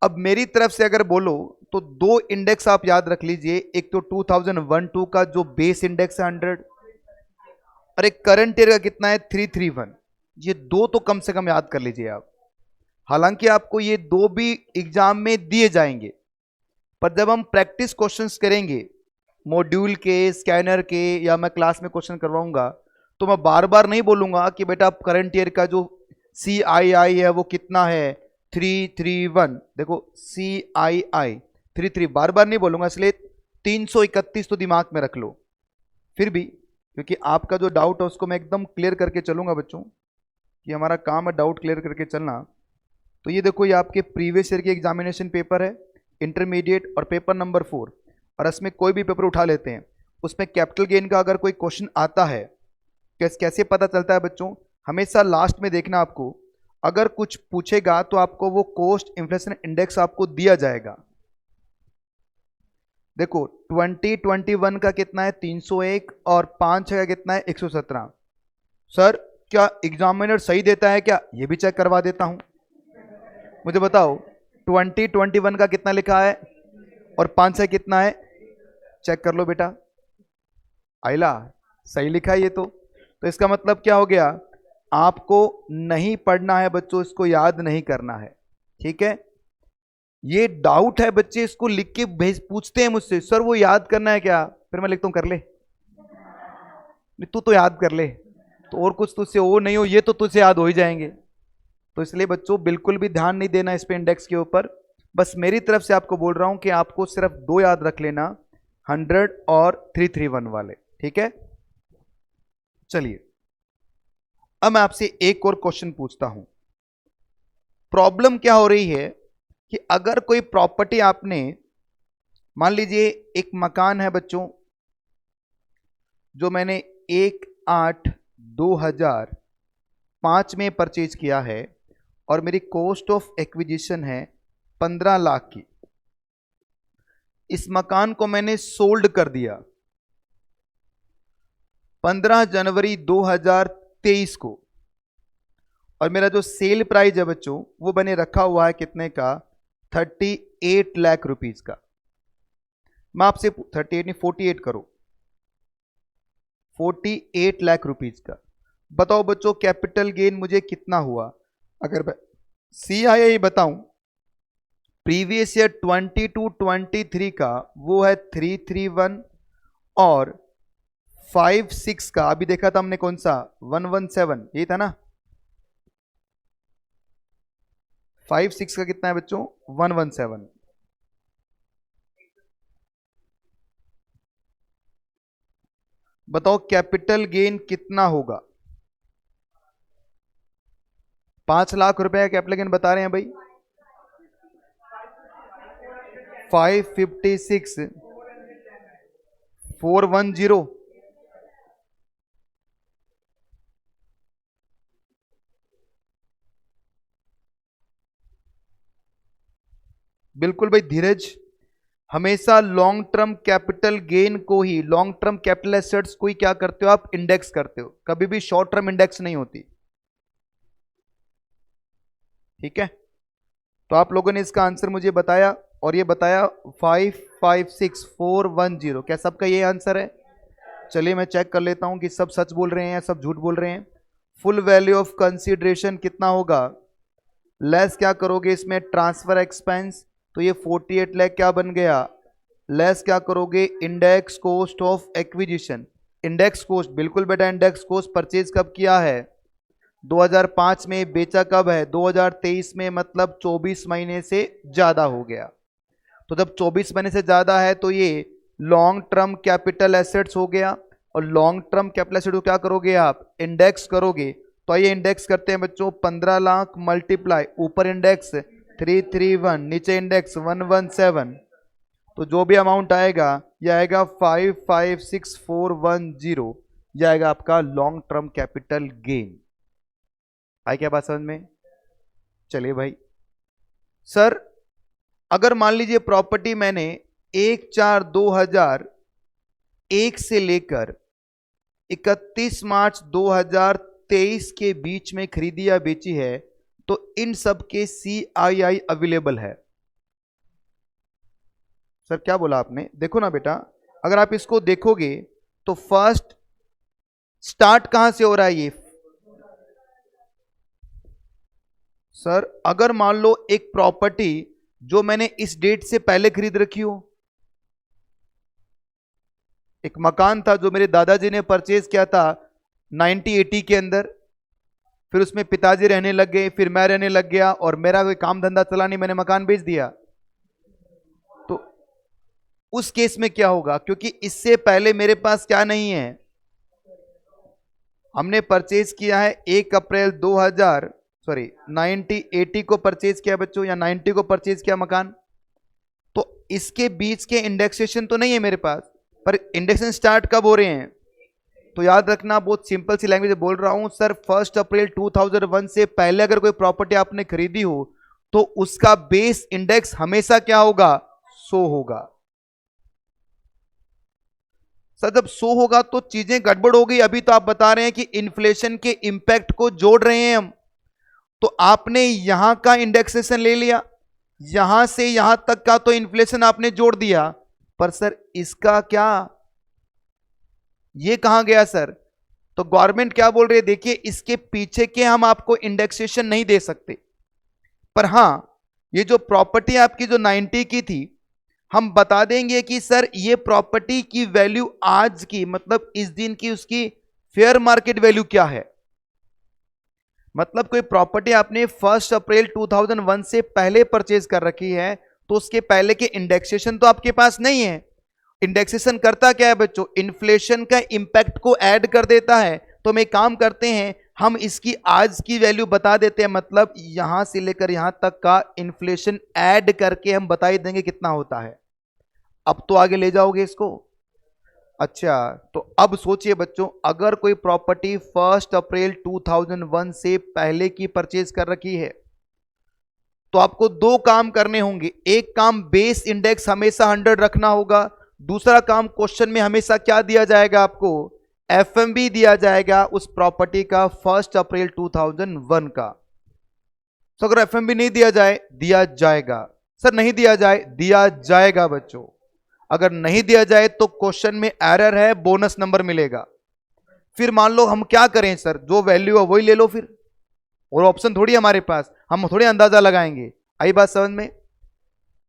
अब मेरी तरफ से अगर बोलो तो दो इंडेक्स आप याद रख लीजिए। एक तो 2001-2 का जो बेस इंडेक्स है 100, और एक करंट ईयर का कितना है? 331। ये दो तो कम से कम याद कर लीजिए आप। हालांकि आपको ये दो भी एग्जाम में दिए जाएंगे, पर जब हम प्रैक्टिस क्वेश्चंस करेंगे मॉड्यूल के, स्कैनर के, या मैं क्लास में क्वेश्चन करवाऊंगा, तो मैं बार बार नहीं बोलूंगा कि बेटा करंट ईयर का जो CII है वो कितना है? 331। देखो CII 33 बार बार नहीं बोलूंगा, इसलिए 331 तो दिमाग में रख लो। फिर भी क्योंकि आपका जो डाउट है उसको मैं एकदम क्लियर करके चलूंगा बच्चों, कि हमारा काम है डाउट क्लियर करके चलना। तो ये देखो, ये आपके प्रीवियस ईयर के एग्जामिनेशन पेपर है, इंटरमीडिएट और पेपर नंबर 4। और इसमें कोई भी पेपर उठा लेते हैं, उसमें कैपिटल गेन का अगर कोई क्वेश्चन आता है, कैसे पता चलता है बच्चों? हमेशा लास्ट में देखना आपको, अगर कुछ पूछेगा तो आपको वो कॉस्ट इन्फ्लेशन इंडेक्स आपको दिया जाएगा। देखो 2021 का कितना है? 301, और 5 का कितना है? 117। सर क्या एग्जामिनर सही देता है क्या? ये भी चेक करवा देता हूं। मुझे बताओ 2021 का कितना लिखा है और 5 से कितना है? चेक कर लो बेटा। आइला सही लिखा है ये तो इसका मतलब क्या हो गया? आपको नहीं पढ़ना है बच्चों, इसको याद नहीं करना है, ठीक है। ये डाउट है बच्चे, इसको लिख के भेज पूछते हैं मुझसे, सर वो याद करना है क्या? फिर मैं लिखता हूं कर ले, तू तो याद कर ले, तो और कुछ तुझसे वो नहीं हो, ये तो तुझसे याद हो ही जाएंगे। तो इसलिए बच्चों बिल्कुल भी ध्यान नहीं देना इस पे इंडेक्स के ऊपर। बस मेरी तरफ से आपको बोल रहा हूं कि आपको सिर्फ दो याद रख लेना, 100 और 331 वाले, ठीक है। चलिए अब मैं आपसे एक और क्वेश्चन पूछता हूं। प्रॉब्लम क्या हो रही है कि अगर कोई प्रॉपर्टी आपने, मान लीजिए एक मकान है बच्चों जो मैंने 1/8/2005 में परचेज किया है, और मेरी कॉस्ट ऑफ एक्विजिशन है 15 लाख की। इस मकान को मैंने सोल्ड कर दिया 15 जनवरी 2023 को, और मेरा जो सेल प्राइस है बच्चों वो मैंने रखा हुआ है कितने का, 38 लाख रुपीज का। मैं आपसे 38 नहीं 48 करो, 48 लाख रुपीज का। बताओ बच्चों कैपिटल गेन मुझे कितना हुआ। अगर मैं CII बताऊं प्रीवियस ईयर 22-23 का वो है 331, और 56 का अभी देखा था हमने कौन सा 117, यही था ना। 56 का कितना है बच्चों 117। बताओ कैपिटल गेन कितना होगा। 5 लाख रुपए का कैपिटल गेन बता रहे हैं भाई। 556 410। बिल्कुल भाई धीरज, हमेशा लॉन्ग टर्म कैपिटल गेन को ही, लॉन्ग टर्म कैपिटल एसेट्स को ही क्या करते हो आप, इंडेक्स करते हो, कभी भी शॉर्ट टर्म इंडेक्स नहीं होती। ठीक है, तो आप लोगों ने इसका आंसर मुझे बताया, और ये बताया 556410। क्या सबका ये आंसर है? चलिए मैं चेक कर लेता हूं कि सब सच बोल रहे हैं या सब झूठ बोल रहे हैं। फुल वैल्यू ऑफ कंसीडरेशन कितना होगा, लेस क्या करोगे इसमें, ट्रांसफर एक्सपेंस, तो ये 48 लाख क्या बन गया, लेस क्या करोगे, index cost of acquisition. Index cost, बिल्कुल बेटा इंडेक्स कॉस्ट परचेज कब किया है, 2005 में, बेचा कब है 2023 में, मतलब 24 महीने से ज्यादा हो गया। तो जब 24 महीने से ज्यादा है तो ये लॉन्ग टर्म कैपिटल एसेट्स हो गया, और लॉन्ग टर्म कैपिटल एसेट को क्या करोगे आप, इंडेक्स करोगे। तो आइए इंडेक्स करते हैं बच्चों, 15 लाख मल्टीप्लाई, ऊपर इंडेक्स 331, नीचे इंडेक्स 117, तो जो भी अमाउंट आएगा यह आएगा 556410, यह आएगा आपका लॉन्ग टर्म कैपिटल गेन। आई क्या बात समझ में? चलिए भाई, सर अगर मान लीजिए प्रॉपर्टी मैंने 1/4/2001 से लेकर 31 मार्च 2023 के बीच में खरीदी या बेची है, तो इन सब के CII अवेलेबल है। सर क्या बोला आपने? देखो ना बेटा, अगर आप इसको देखोगे तो फर्स्ट स्टार्ट कहां से हो रहा है ये। सर अगर मान लो एक प्रॉपर्टी जो मैंने इस डेट से पहले खरीद रखी हो, एक मकान था जो मेरे दादाजी ने परचेज किया था 1980 के अंदर, फिर उसमें पिताजी रहने लग गए, फिर मैं रहने लग गया, और मेरा कोई काम धंधा चला नहीं, मैंने मकान बेच दिया। तो उस केस में क्या होगा, क्योंकि इससे पहले मेरे पास क्या नहीं है, हमने परचेज किया है 1 अप्रैल 1980 को परचेज किया बच्चों, या 90 को परचेज किया मकान, तो इसके बीच के इंडेक्सेशन तो नहीं है मेरे पास, पर इंडेक्सेशन स्टार्ट कब हो रहे हैं। तो याद रखना, बहुत सिंपल सी लैंग्वेज बोल रहा हूं सर, 1 अप्रैल 2001 से पहले अगर कोई प्रॉपर्टी आपने खरीदी हो तो उसका बेस इंडेक्स हमेशा क्या होगा, 100 होगा। सर जब 100 होगा तो चीजें गड़बड़ हो गई। अभी तो आप बता रहे हैं कि इन्फ्लेशन के इंपैक्ट को जोड़ रहे हैं हम, तो आपने यहां का इंडेक्सेशन ले लिया, यहां से यहां तक का तो इन्फ्लेशन आपने जोड़ दिया, पर सर इसका क्या, ये कहां गया सर। तो गवर्नमेंट क्या बोल रही है, देखिए इसके पीछे के हम आपको इंडेक्सेशन नहीं दे सकते, पर हां ये जो प्रॉपर्टी आपकी जो 90 की थी, हम बता देंगे कि सर ये प्रॉपर्टी की वैल्यू आज की, मतलब इस दिन की उसकी फेयर मार्केट वैल्यू क्या है। मतलब कोई प्रॉपर्टी आपने 1 अप्रैल 2001 से पहले परचेज कर रखी है, तो उसके पहले के इंडेक्सेशन तो आपके पास नहीं है। इंडेक्सेशन करता क्या है बच्चों, इन्फ्लेशन का इंपैक्ट को ऐड कर देता है। तो हम एक काम करते हैं, हम इसकी आज की वैल्यू बता देते हैं, मतलब यहां से लेकर यहां तक का इन्फ्लेशन ऐड करके हम बता ही देंगे कितना होता है। अब तो आगे ले जाओगे इसको। अच्छा, तो अब सोचिए बच्चों, अगर कोई प्रॉपर्टी 1 अप्रैल 2001 से पहले की परचेज कर रखी है, तो आपको दो काम करने होंगे। एक काम बेस इंडेक्स हमेशा 100 रखना होगा, दूसरा काम क्वेश्चन में हमेशा क्या दिया जाएगा आपको, एफएमबी दिया जाएगा उस प्रॉपर्टी का 1 अप्रैल 2001 का। तो अगर एफएमबी नहीं दिया जाए, दिया जाएगा। सर नहीं दिया जाए, दिया जाएगा बच्चों। अगर नहीं दिया जाए तो क्वेश्चन में एरर है, बोनस नंबर मिलेगा। फिर मान लो हम क्या करें सर, जो वैल्यू है वही ले लो फिर, और ऑप्शन थोड़ी हमारे पास, हम थोड़ी अंदाजा लगाएंगे। आई बात समझ में?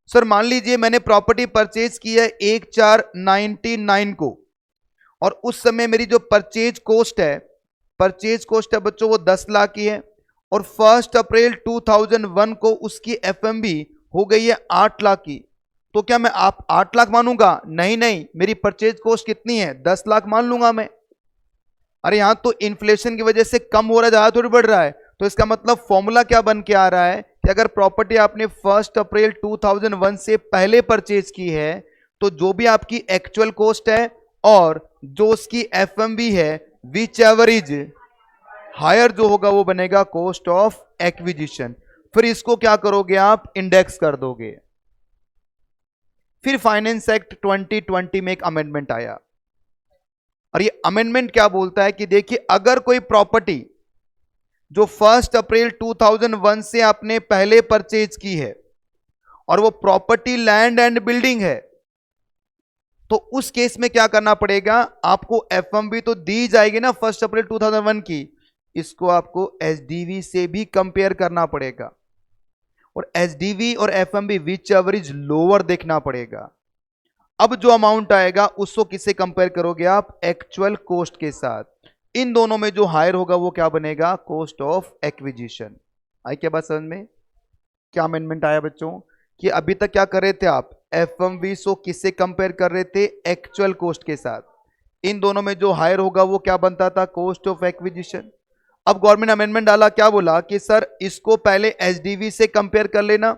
सर मान लीजिए मैंने प्रॉपर्टी परचेज की है 1/4/99 को, और उस समय मेरी जो परचेज कोस्ट है बच्चों वो 10 लाख की है, और 1 अप्रैल 2001 को उसकी एफएमबी हो गई है 8 लाख की। तो क्या मैं आप 8 लाख मानूंगा? नहीं नहीं, मेरी परचेज कोस्ट कितनी है, 10 लाख मान लूंगा मैं। अरे यहां तो इन्फ्लेशन की वजह से कम हो रहा है, ज्यादा थोड़ी बढ़ रहा है। तो इसका मतलब फॉर्मूला क्या बन के आ रहा है कि अगर प्रॉपर्टी आपने 1 अप्रैल 2001 से पहले परचेज की है, तो जो भी आपकी एक्चुअल कॉस्ट है और जो उसकी एफएमबी है, विच एवर इज हायर जो होगा वो बनेगा कॉस्ट ऑफ एक्विजिशन। फिर इसको क्या करोगे आप, इंडेक्स कर दोगे। फिर फाइनेंस एक्ट 2020 में एक अमेंडमेंट आया, और ये अमेंडमेंट क्या बोलता है कि देखिए, अगर कोई प्रॉपर्टी जो 1 अप्रैल 2001 से आपने पहले परचेज की है और वो प्रॉपर्टी लैंड एंड बिल्डिंग है, तो उस केस में क्या करना पड़ेगा आपको, एफएमबी तो दी जाएगी ना 1 अप्रैल 2001 की, इसको आपको एसडीवी से भी कंपेयर करना पड़ेगा, और एसडीवी और FMB which ever is lower देखना पड़ेगा। अब जो अमाउंट आएगा उसको किससे कंपेयर करोगे आप, एक्चुअल कॉस्ट के साथ। इन दोनों में जो हायर होगा वो क्या बनेगा, कॉस्ट ऑफ एक्विजिशन। आई क्या बात समझ में? क्या अमेंडमेंट आया बच्चों कि अभी तक क्या कर रहे थे आप, एफएमवी सो किससे कंपेयर कर रहे थे, एक्चुअल कॉस्ट के साथ। इन दोनों में जो हायर होगा वो क्या बनता था, कॉस्ट ऑफ एक्विजिशन। अब गवर्नमेंट अमेंडमेंट डाला, क्या बोला कि सर इसको पहले एसडीवी से कंपेयर कर लेना,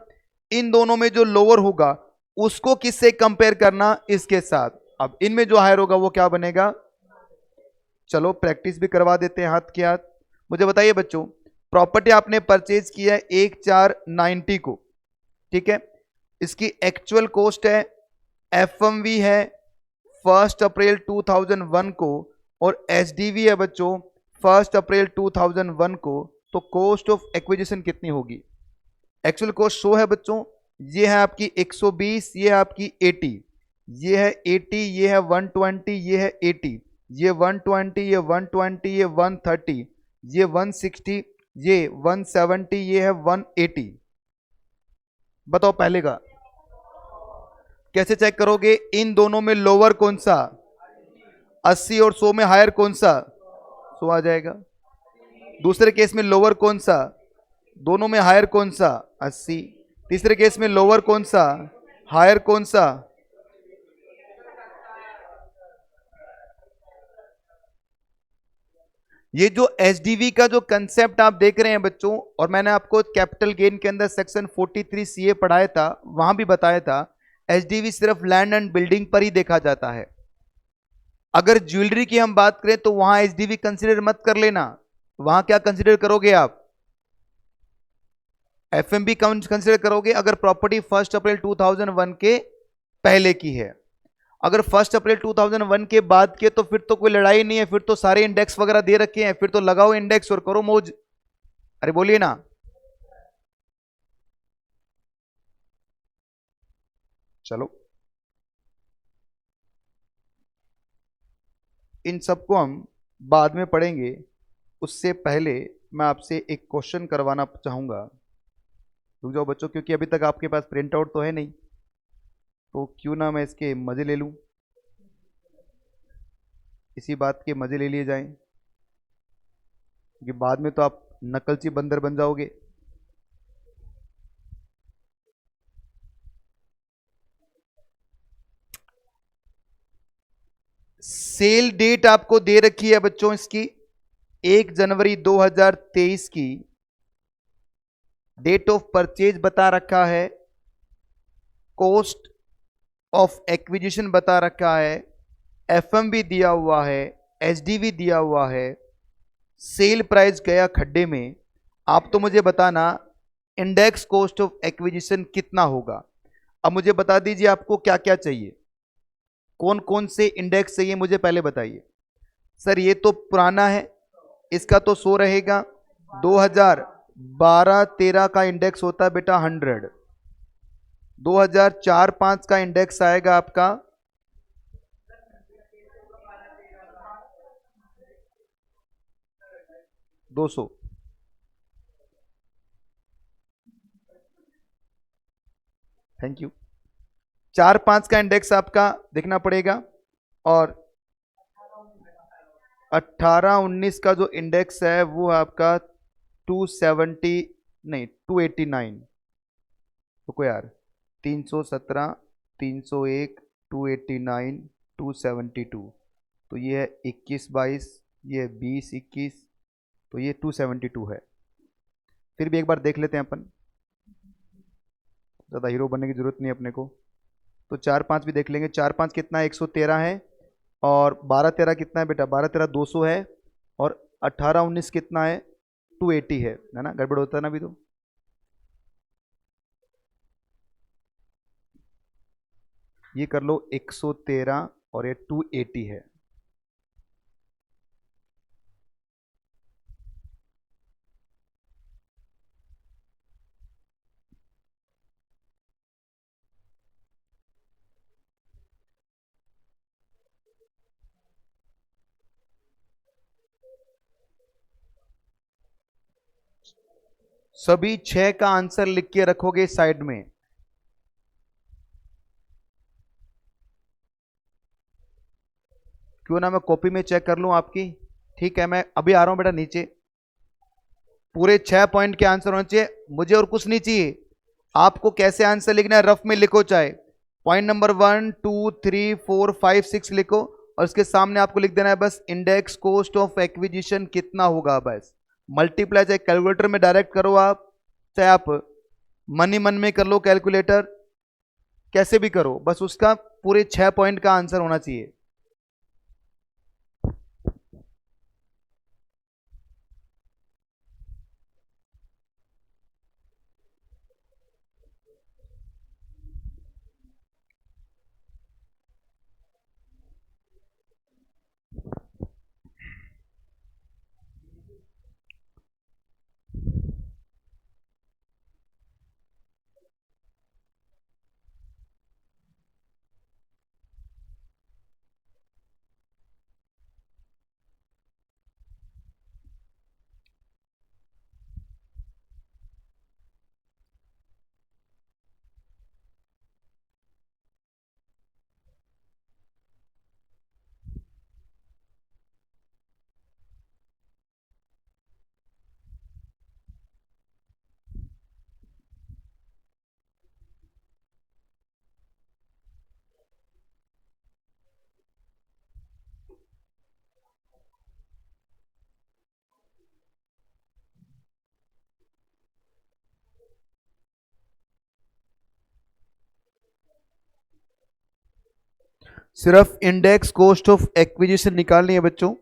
इन दोनों में जो लोअर होगा उसको किससे कंपेयर करना, इसके साथ। अब इनमें जो हायर होगा वो क्या बनेगा। चलो प्रैक्टिस भी करवा देते हैं हाथ के हाथ। मुझे बताइए बच्चों, प्रॉपर्टी आपने परचेज किया है 1/4/90 को, ठीक है, इसकी एक्चुअल कॉस्ट है, एफएमवी है 1 अप्रैल 2001 को, और एसडीवी है बच्चों 1 अप्रैल 2001 को। तो कॉस्ट ऑफ एक्विजिशन कितनी होगी, एक्चुअल कॉस्ट 100 है बच्चों, ये है आपकी 120, ये है आपकी 80, ये है 80, ये है 120, ये है 80, ये 120, ये 120, ये 130, ये 160, ये 170, ये है 180। बताओ पहले का कैसे चेक करोगे, इन दोनों में लोअर कौन सा, 80 और 100 में हायर कौन सा, 100 आ जाएगा। दूसरे केस में लोअर कौन सा, दोनों में हायर कौन सा, 80। तीसरे केस में लोअर कौन सा, हायर कौन सा, ये जो एसडीवी का जो कंसेप्ट आप देख रहे हैं बच्चों, और मैंने आपको कैपिटल गेन के अंदर सेक्शन 43 सीए पढ़ाया था, वहां भी बताया था एसडीवी सिर्फ लैंड एंड बिल्डिंग पर ही देखा जाता है। अगर ज्वेलरी की हम बात करें तो वहां एसडीवी कंसीडर मत कर लेना, वहां क्या कंसीडर करोगे आप, एफएमबी कंसीडर करोगे अगर प्रॉपर्टी 1 अप्रैल 2001 के पहले की है। अगर 1 अप्रैल 2001 के बाद के तो फिर तो कोई लड़ाई नहीं है, फिर तो सारे इंडेक्स वगैरह दे रखे हैं, फिर तो लगाओ इंडेक्स और करो मौज। अरे बोलिए ना। चलो इन सबको हम बाद में पढ़ेंगे, उससे पहले मैं आपसे एक क्वेश्चन करवाना चाहूंगा। रुक जाओ बच्चों, क्योंकि अभी तक आपके पास प्रिंट आउट तो है नहीं, तो क्यों ना मैं इसके मजे ले लूं, इसी बात के मजे ले लिए जाएं, क्योंकि बाद में तो आप नकलची बंदर बन जाओगे। सेल डेट आपको दे रखी है बच्चों इसकी 1 जनवरी 2023 की, डेट ऑफ परचेज बता रखा है, कॉस्ट ऑफ एक्विजिशन बता रखा है, एफएमबी दिया हुआ है, एसडीवी दिया हुआ है, सेल प्राइस गया खड्डे में। आप तो मुझे बताना इंडेक्स कॉस्ट ऑफ एक्विजिशन कितना होगा। अब मुझे बता दीजिए आपको क्या क्या चाहिए, कौन कौन से इंडेक्स चाहिए मुझे पहले बताइए। सर ये तो पुराना है, इसका तो 100 रहेगा। 2012-13 का इंडेक्स होता है बेटा 100। 2004-5 का इंडेक्स आएगा आपका 200। Thank you. 4-5 का इंडेक्स आपका देखना पड़ेगा। और 18-19 का जो इंडेक्स है वो आपका 270, नहीं 289। रुको यार, 317, 301, 289, 272। तो ये है 21-22, ये 20-21, तो ये 272 है। फिर भी एक बार देख लेते हैं अपन, ज़्यादा हीरो बनने की जरूरत नहीं है अपने को। तो 4-5 भी देख लेंगे। 4-5 कितना है, 113 है। और 12-13 कितना है बेटा, 12-13 200 है। और 18-19 कितना है, 280 है ना, गड़बड़ होता है ना अभी तो। ये कर लो 113 और ये 280 है। सभी 6 का आंसर लिख के रखोगे साइड में। क्यों ना मैं कॉपी में चेक कर लूं आपकी। ठीक है, मैं अभी आ रहा हूं बेटा नीचे। पूरे 6 पॉइंट के आंसर होने चाहिए मुझे, और कुछ नहीं चाहिए। आपको कैसे आंसर लिखना है रफ में लिखो, चाहे पॉइंट नंबर 1 2 3 4 5 6 लिखो, और इसके सामने आपको लिख देना है बस इंडेक्स कॉस्ट ऑफ एक्विजिशन कितना होगा। बस मल्टीप्लाई, चाहे कैलकुलेटर में डायरेक्ट करो आप, चाहे आप मन ही मन में कर लो कैलकुलेटर, कैसे भी करो, बस उसका पूरे 6 पॉइंट का आंसर होना चाहिए। सिर्फ इंडेक्स कॉस्ट ऑफ एक्विजिशन निकालनी है बच्चों।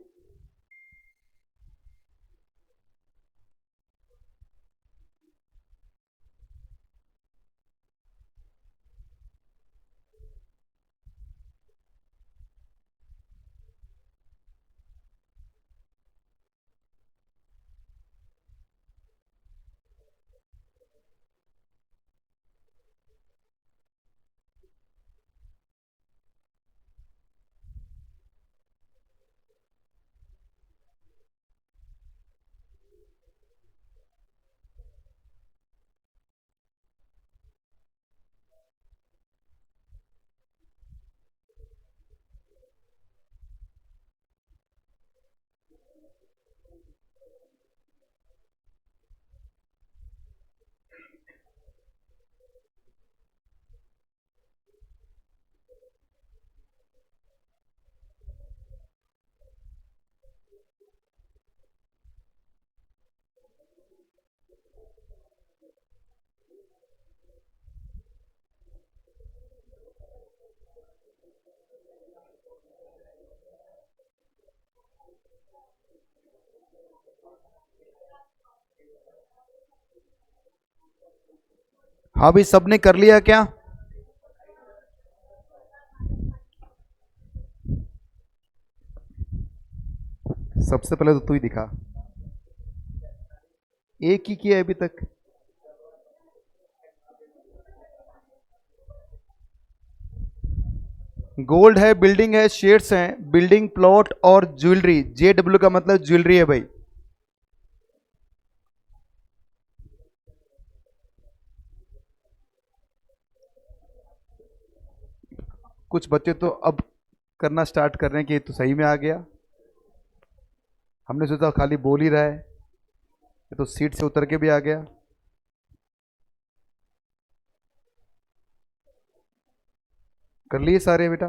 हाँ भाई, सबने कर लिया क्या? सबसे पहले तो तू ही दिखा। एक ही किया है अभी तक। गोल्ड है, बिल्डिंग है, शेयर्स हैं, बिल्डिंग, प्लॉट और ज्वेलरी। JW का मतलब ज्वेलरी है भाई। कुछ बच्चे तो अब करना स्टार्ट कर रहे हैं कि ये तो सही में आ गया। हमने सोचा खाली बोल ही रहा है, ये तो सीट से उतर के भी आ गया। कर लिए सारे बेटा?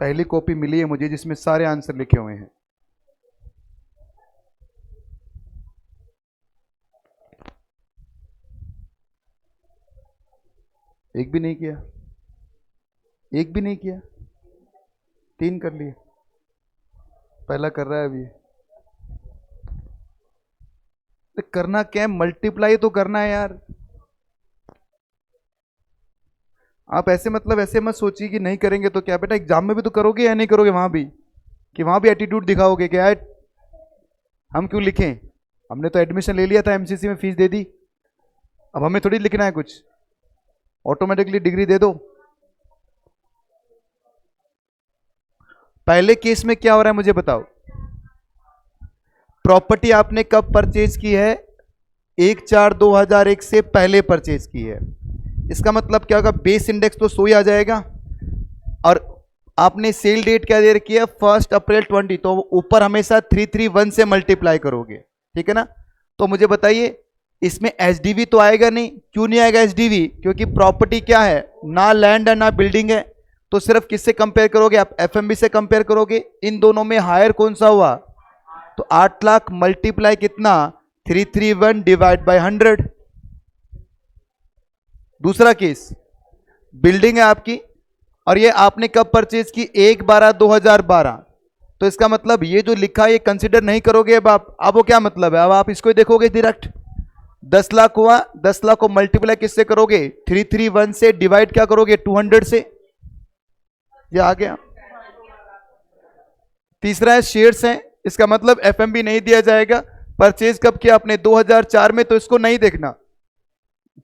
पहली कॉपी मिली है मुझे जिसमें सारे आंसर लिखे हुए हैं। एक भी नहीं किया? एक भी नहीं किया? तीन कर लिए? पहला कर रहा है अभी। तो करना क्या है, मल्टीप्लाई तो करना है यार। आप ऐसे मतलब ऐसे मत सोचिए कि नहीं करेंगे तो क्या, बेटा एग्जाम में भी तो करोगे या नहीं करोगे वहां भी? कि वहां भी एटीट्यूड दिखाओगे क्या? हम क्यों लिखें? हमने तो एडमिशन ले लिया था, MCC में फीस दे दी। अब हमें थोड़ी लिखना है कुछ, ऑटोमेटिकली डिग्री दे दो। पहले केस में क्या हो रहा है मुझे बताओ। प्रॉपर्टी आपने कब परचेज की है? 1/4/2001 से पहले परचेज की है। इसका मतलब क्या होगा, बेस इंडेक्स तो सो ही आ जाएगा। और आपने सेल डेट क्या दे रखी है, 1 अप्रैल 20, तो ऊपर हमेशा 331 से मल्टीप्लाई करोगे, ठीक है ना? तो मुझे बताइए, इसमें एचडीवी तो आएगा नहीं। क्यों नहीं आएगा एचडीवी? क्योंकि प्रॉपर्टी क्या है, ना लैंड है ना बिल्डिंग है। तो सिर्फ किससे कंपेयर करोगे आप? एफएमबी से कंपेयर करोगे। इन दोनों में हायर कौन सा हुआ? तो 8 लाख मल्टीप्लाई कितना, 331 डिवाइड बाय 100। दूसरा केस, बिल्डिंग है आपकी और ये आपने कब परचेज की, 1/12/2012। तो इसका मतलब ये जो लिखा है ये कंसिडर नहीं करोगे अब आप। अब वो क्या मतलब है, अब आप इसको ही देखोगे डायरेक्ट। 10 लाख हुआ, 10 लाख को मल्टीप्लाई किससे करोगे, 331 से, डिवाइड क्या करोगे, 200 से। ये आ गया। तीसरा है शेयर्स हैं, इसका मतलब एफएमबी नहीं दिया जाएगा। परचेज कब किया आपने, 2004 में, तो इसको नहीं देखना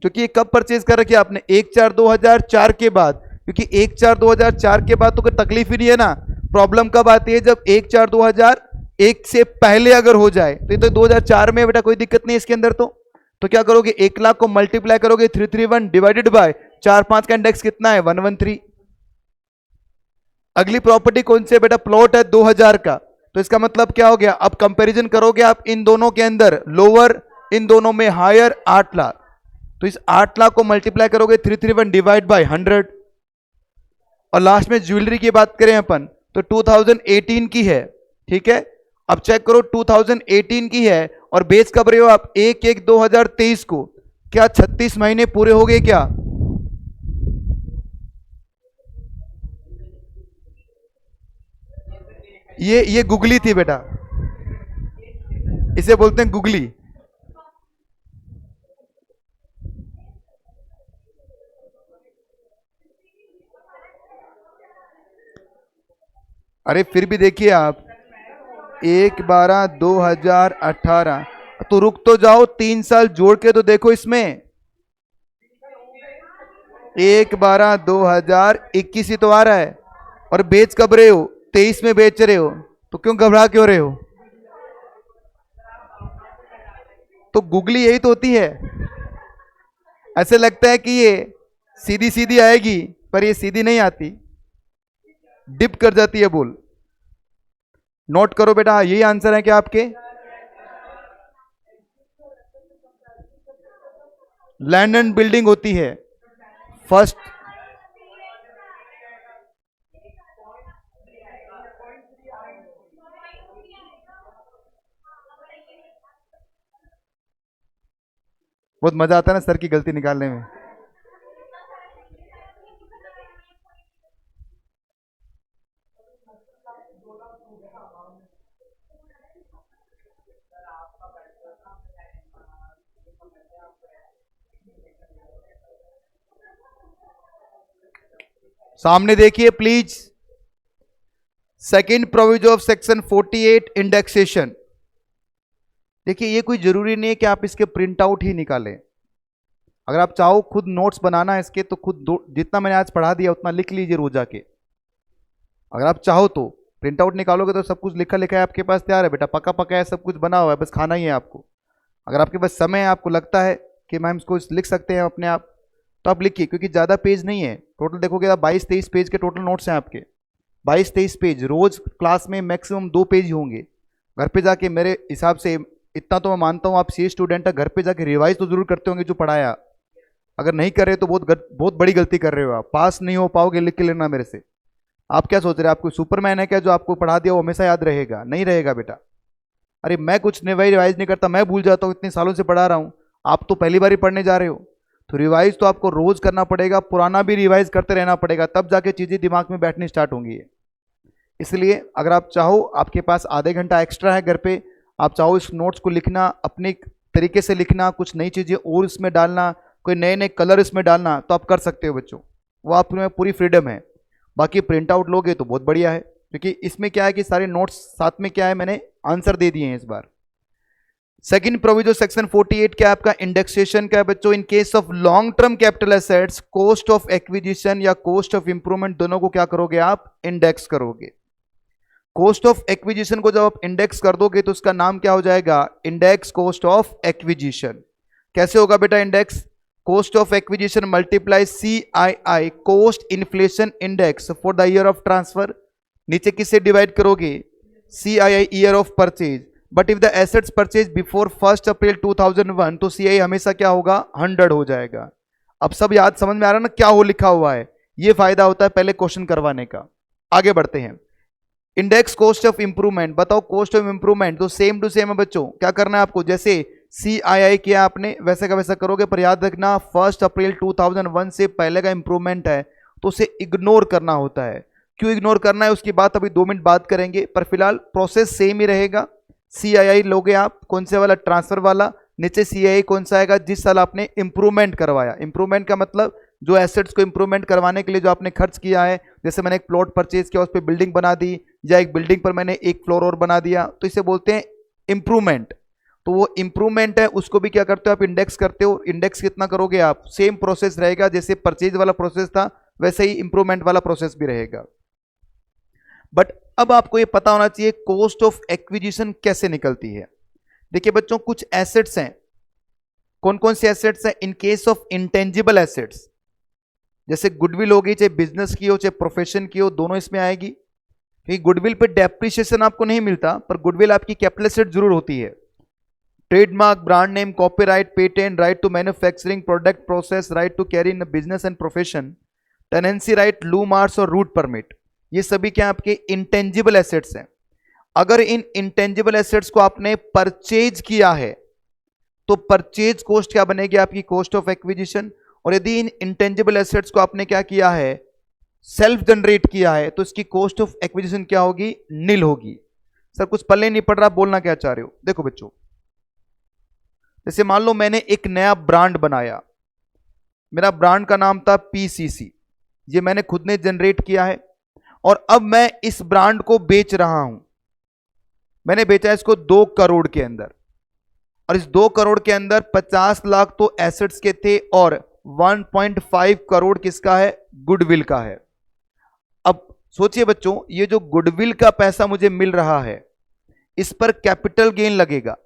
क्योंकि ये कब परचेज कर रखी आपने, 1/4/2004 के बाद। क्योंकि 1/4/2004 के बाद तो कोई तकलीफ ही नहीं है ना। प्रॉब्लम कब आती है, जब 1/4/2001 से पहले अगर हो जाए। तो ये तो 2004 में बेटा कोई दिक्कत नहीं इसके अंदर। तो क्या करोगे, 1 लाख को मल्टीप्लाई करोगे 331 डिवाइडेड बाय 4 5 का इंडेक्स कितना है, 113। अगली प्रॉपर्टी कौन सी है बेटा, प्लॉट है 2000 का। तो इसका मतलब क्या हो गया, अब कंपैरिजन करोगे आप इन दोनों के अंदर, लोअर, इन दोनों में हायर, 8 लाख। तो इस 8 लाख को मल्टीप्लाई करोगे 331 डिवाइड बाय 100। और लास्ट में ज्वेलरी की बात करें अपन, तो 2018 की है, ठीक है? अब चेक करो, 2018 की है और बेच कब रहे हो आप, 1/1/2023 को। क्या 36 महीने पूरे हो गए क्या? ये गुगली थी बेटा, इसे बोलते हैं गुगली। अरे फिर भी देखिए आप, 1/12/2018। तो रुक तो जाओ, 3 साल जोड़ के तो देखो इसमें। 1/12/2021 ही तो आ रहा है। और बेच कब रहे हो, 23 में बेच रहे हो। तो क्यों घबरा क्यों रहे हो? तो गूगली यही तो होती है। ऐसे लगता है कि ये सीधी सीधी आएगी, पर ये सीधी नहीं आती, डिप कर जाती है बोल। नोट करो बेटा, यही आंसर है क्या आपके? लैंड एंड बिल्डिंग होती है फर्स्ट। बहुत मजा आता है ना सर की गलती निकालने में। सामने देखिए please. Second provision of section 48 indexation. देखिए ये कोई जरूरी नहीं है कि आप इसके प्रिंट आउट ही निकालें। अगर आप चाहो खुद नोट्स बनाना है इसके तो खुद जितना मैंने आज पढ़ा दिया उतना लिख लीजिए रोज जाके। अगर आप चाहो तो प्रिंट आउट निकालोगे तो सब कुछ लिखा लिखा है आपके पास तैयार है बेटा, पका पका है, सब कुछ बना हुआ है, बस खाना ही है आपको। अगर आपके पास समय है, आपको लगता है कि मैम इसको लिख सकते हैं अपने आप, तो आप लिखिए, क्योंकि ज़्यादा पेज नहीं है। टोटल देखोगे आप 22-23 पेज के टोटल नोट्स हैं आपके, 22-23 पेज। रोज क्लास में मैक्सिमम 2 पेज ही होंगे। घर पे जाके मेरे हिसाब से इतना तो मैं मानता हूँ आप सी स्टूडेंट है, घर पे जाके रिवाइज तो जरूर करते होंगे जो पढ़ाया। अगर नहीं कर रहे तो बहुत बड़ी गलती कर रहे हो आप। पास नहीं हो पाओगे, लिख के लेना मेरे से। आप क्या सोच रहे हैं आपको सुपरमैन है क्या जो आपको पढ़ा दिया वो हमेशा याद रहेगा? नहीं रहेगा बेटा। अरे मैं कुछ नहीं भाई रिवाइज नहीं करता, मैं भूल जाता हूँ, इतने सालों से पढ़ा रहा हूँ। आप तो पहली बार ही पढ़ने जा रहे हो, तो रिवाइज तो आपको रोज करना पड़ेगा, पुराना भी रिवाइज करते रहना पड़ेगा, तब जाके चीजें दिमाग में बैठनी स्टार्ट होंगी। इसलिए अगर आप चाहो, आपके पास आधे घंटा एक्स्ट्रा है घर पे, आप चाहो इस नोट्स को लिखना, अपने तरीके से लिखना, कुछ नई चीजें और इसमें डालना, कोई नए नए कलर इसमें डालना, तो आप कर सकते हो बच्चों, वो आप में पूरी फ्रीडम है। बाकी प्रिंट आउट लोगे तो बहुत बढ़िया है, क्योंकि इसमें क्या है कि सारे नोट्स साथ में क्या है मैंने आंसर दे दिए हैं इस बार। सेकंड प्रोविजन सेक्शन 48 क्या है आपका? इंडेक्सेशन का है बच्चों। इन case of long term capital assets, cost of acquisition या कॉस्ट ऑफ इंप्रूवमेंट दोनों को क्या करोगे आप? इंडेक्स करोगे। कॉस्ट ऑफ एक्विजिशन को जब आप इंडेक्स कर दोगे तो उसका नाम क्या हो जाएगा? Index cost of acquisition. कैसे होगा बेटा index? Cost of acquisition multiply CII cost inflation index for the year of transfer. नीचे किससे डिवाइड करोगे? CII year of purchase. But if the assets purchase before 1 April 2001 तो CII हमेशा क्या होगा? 100 हो जाएगा। अब सब याद समझ में आ रहा है ना क्या हो लिखा हुआ है? ये फायदा होता है पहले क्वेश्चन करवाने का। आगे बढ़ते हैं। Index cost of improvement. बताओ कॉस्ट ऑफ इंप्रूवमेंट तो सेम टू सेम है बच्चों। क्या करना है आपको? जैसे CII किया आपने वैसे का वैसा करोगे, पर याद रखना 1 अप्रैल 2001 से पहले का इंप्रूवमेंट है तो उसे इग्नोर करना होता है। क्यों इग्नोर करना है उसकी बात अभी 2 मिनट बात करेंगे, पर फिलहाल प्रोसेस सेम ही रहेगा। CII लोगे आप, कौन से वाला? ट्रांसफर वाला। नीचे CII कौन सा आएगा? जिस साल आपने इंप्रूवमेंट करवाया। इंप्रूवमेंट का मतलब जो एसेट्स को इंप्रूवमेंट करवाने के लिए जो आपने खर्च किया है, जैसे मैंने एक प्लॉट परचेज किया उस पर बिल्डिंग बना दी, या एक बिल्डिंग पर मैंने एक फ्लोर और बना दिया, तो इसे बोलते हैं इंप्रूवमेंट। तो वो इंप्रूवमेंट है, उसको भी क्या करते हो आप? इंडेक्स करते हो। इंडेक्स कितना करोगे आप? सेम प्रोसेस रहेगा, जैसे परचेज वाला प्रोसेस था वैसे ही इंप्रूवमेंट वाला प्रोसेस भी रहेगा। बट अब आपको ये पता होना चाहिए कॉस्ट ऑफ एक्विजिशन कैसे निकलती है। देखिए बच्चों कुछ एसेट्स हैं, कौन कौन से एसेट्स हैं? इन केस ऑफ इंटेंजिबल एसेट्स, जैसे गुडविल होगी, चाहे बिजनेस की हो चाहे प्रोफेशन की हो, दोनों इसमें आएगी। क्योंकि गुडविल पे डेप्रिसिएशन आपको नहीं मिलता, पर गुडविल आपकी कैपिटल एसेट जरूर होती है। Trademark, brand name, copyright, patent, right to manufacturing, product process, right to carry in business and profession, tenancy right, loo marks और रूट परमिट, ये सभी क्या आपके इंटेंजिबल एसेट्स हैं। अगर इन इंटेंजिबल एसेट्स को आपने परचेज किया है तो परचेज कॉस्ट क्या बनेगी आपकी? Cost of acquisition. और यदि इन इंटेंजिबल एसेट्स को आपने क्या किया है? सेल्फ जनरेट किया है, तो इसकी कॉस्ट ऑफ एक्विजिशन क्या होगी? नील होगी। सर कुछ पल्ले नहीं पड़ रहा, बोलना क्या चाह रहे हो? देखो बच्चों, जैसे मान लो मैंने एक नया ब्रांड बनाया, मेरा ब्रांड का नाम था PCC, ये मैंने खुद ने जनरेट किया है, और अब मैं इस ब्रांड को बेच रहा हूं। मैंने बेचा इसको 2 करोड़ के अंदर, और इस 2 करोड़ के अंदर 50 लाख तो एसेट्स के थे और 1.5 करोड़ किसका है? गुडविल का है। अब सोचिए बच्चों, ये जो गुडविल का पैसा मुझे मिल रहा है इस पर कैपिटल गेन लगेगा,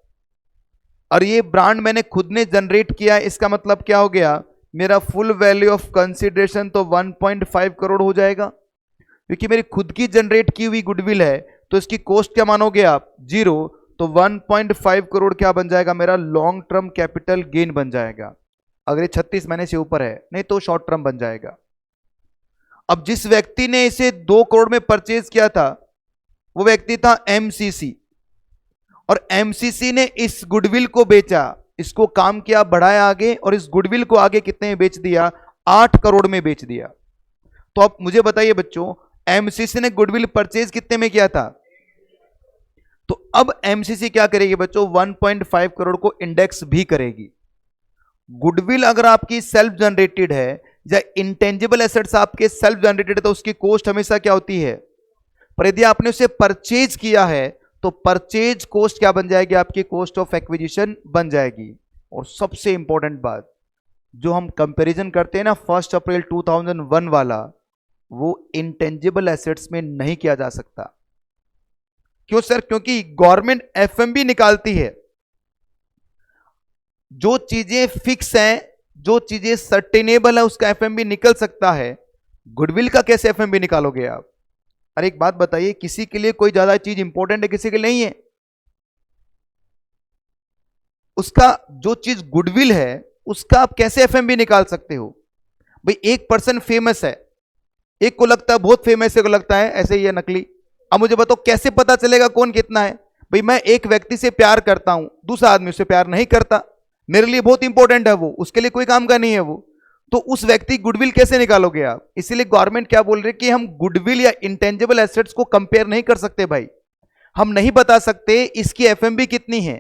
और ये ब्रांड मैंने खुद ने जनरेट किया है, इसका मतलब क्या हो गया? मेरा फुल वैल्यू ऑफ कंसिडरेशन तो 1.5 करोड़ हो जाएगा, क्योंकि मेरी खुद की जनरेट की हुई गुडविल है, तो इसकी कॉस्ट क्या मानोगे आप? 0। तो 1.5 करोड़ क्या बन जाएगा? मेरा लॉन्ग टर्म कैपिटल गेन बन जाएगा, अगर ये 36 महीने से ऊपर है, नहीं तो शॉर्ट टर्म बन जाएगा। अब जिस व्यक्ति ने इसे 2 करोड़ में परचेज किया था वो व्यक्ति था MCC, और MCC ने इस गुडविल को बेचा, इसको काम किया, बढ़ाया आगे, और इस गुडविल को आगे कितने में बेच दिया? 8 करोड़ में बेच दिया। तो अब मुझे बताइए बच्चों, MCC ने गुडविल परचेज कितने में किया था? तो अब MCC क्या करेगी बच्चों? 1.5 करोड़ को इंडेक्स भी करेगी, गुडविल अगर आपकी सेल्फ जनरेटेड है या इंटेंजिबल एसेट्स आपके सेल्फ जनरेटेड है तो उसकी कॉस्ट हमेशा क्या होती है। पर यदि आपने उसे परचेज किया है तो परचेज कॉस्ट क्या बन जाएगी, आपकी कॉस्ट ऑफ एक्विजिशन बन जाएगी। और सबसे इंपॉर्टेंट बात जो हम कंपैरिजन करते हैं ना 1 अप्रैल 2001 वाला, वो इंटेंजिबल एसेट्स में नहीं किया जा सकता। क्यों सर? क्योंकि गवर्नमेंट एफएमबी निकालती है। जो चीजें फिक्स हैं, जो चीजें सर्टेनेबल है, उसका एफएमबी निकल सकता है। गुडविल का कैसे एफएमबी निकालोगे आप? अरे एक बात बताइए, किसी के लिए कोई ज्यादा चीज इंपॉर्टेंट है, किसी के लिए नहीं है। उसका जो चीज गुडविल है उसका आप कैसे एफएमबी निकाल सकते हो? भाई एक पर्सन फेमस है, एक को लगता है बहुत फेमस है, को लगता है ऐसे ही है नकली। अब मुझे बताओ कैसे पता चलेगा कौन कितना है? भाई मैं एक व्यक्ति से प्यार करता हूं, दूसरा आदमी उससे प्यार नहीं करता, मेरे लिए बहुत इंपॉर्टेंट है वो, उसके लिए कोई काम का नहीं है वो, तो उस व्यक्ति गुडविल कैसे निकालोगे आप? इसीलिए गवर्नमेंट क्या बोल रही है कि हम गुडविल या इंटेंजिबल एसेट्स को कंपेयर नहीं कर सकते भाई। हम नहीं बता सकते इसकी एफएमबी कितनी है।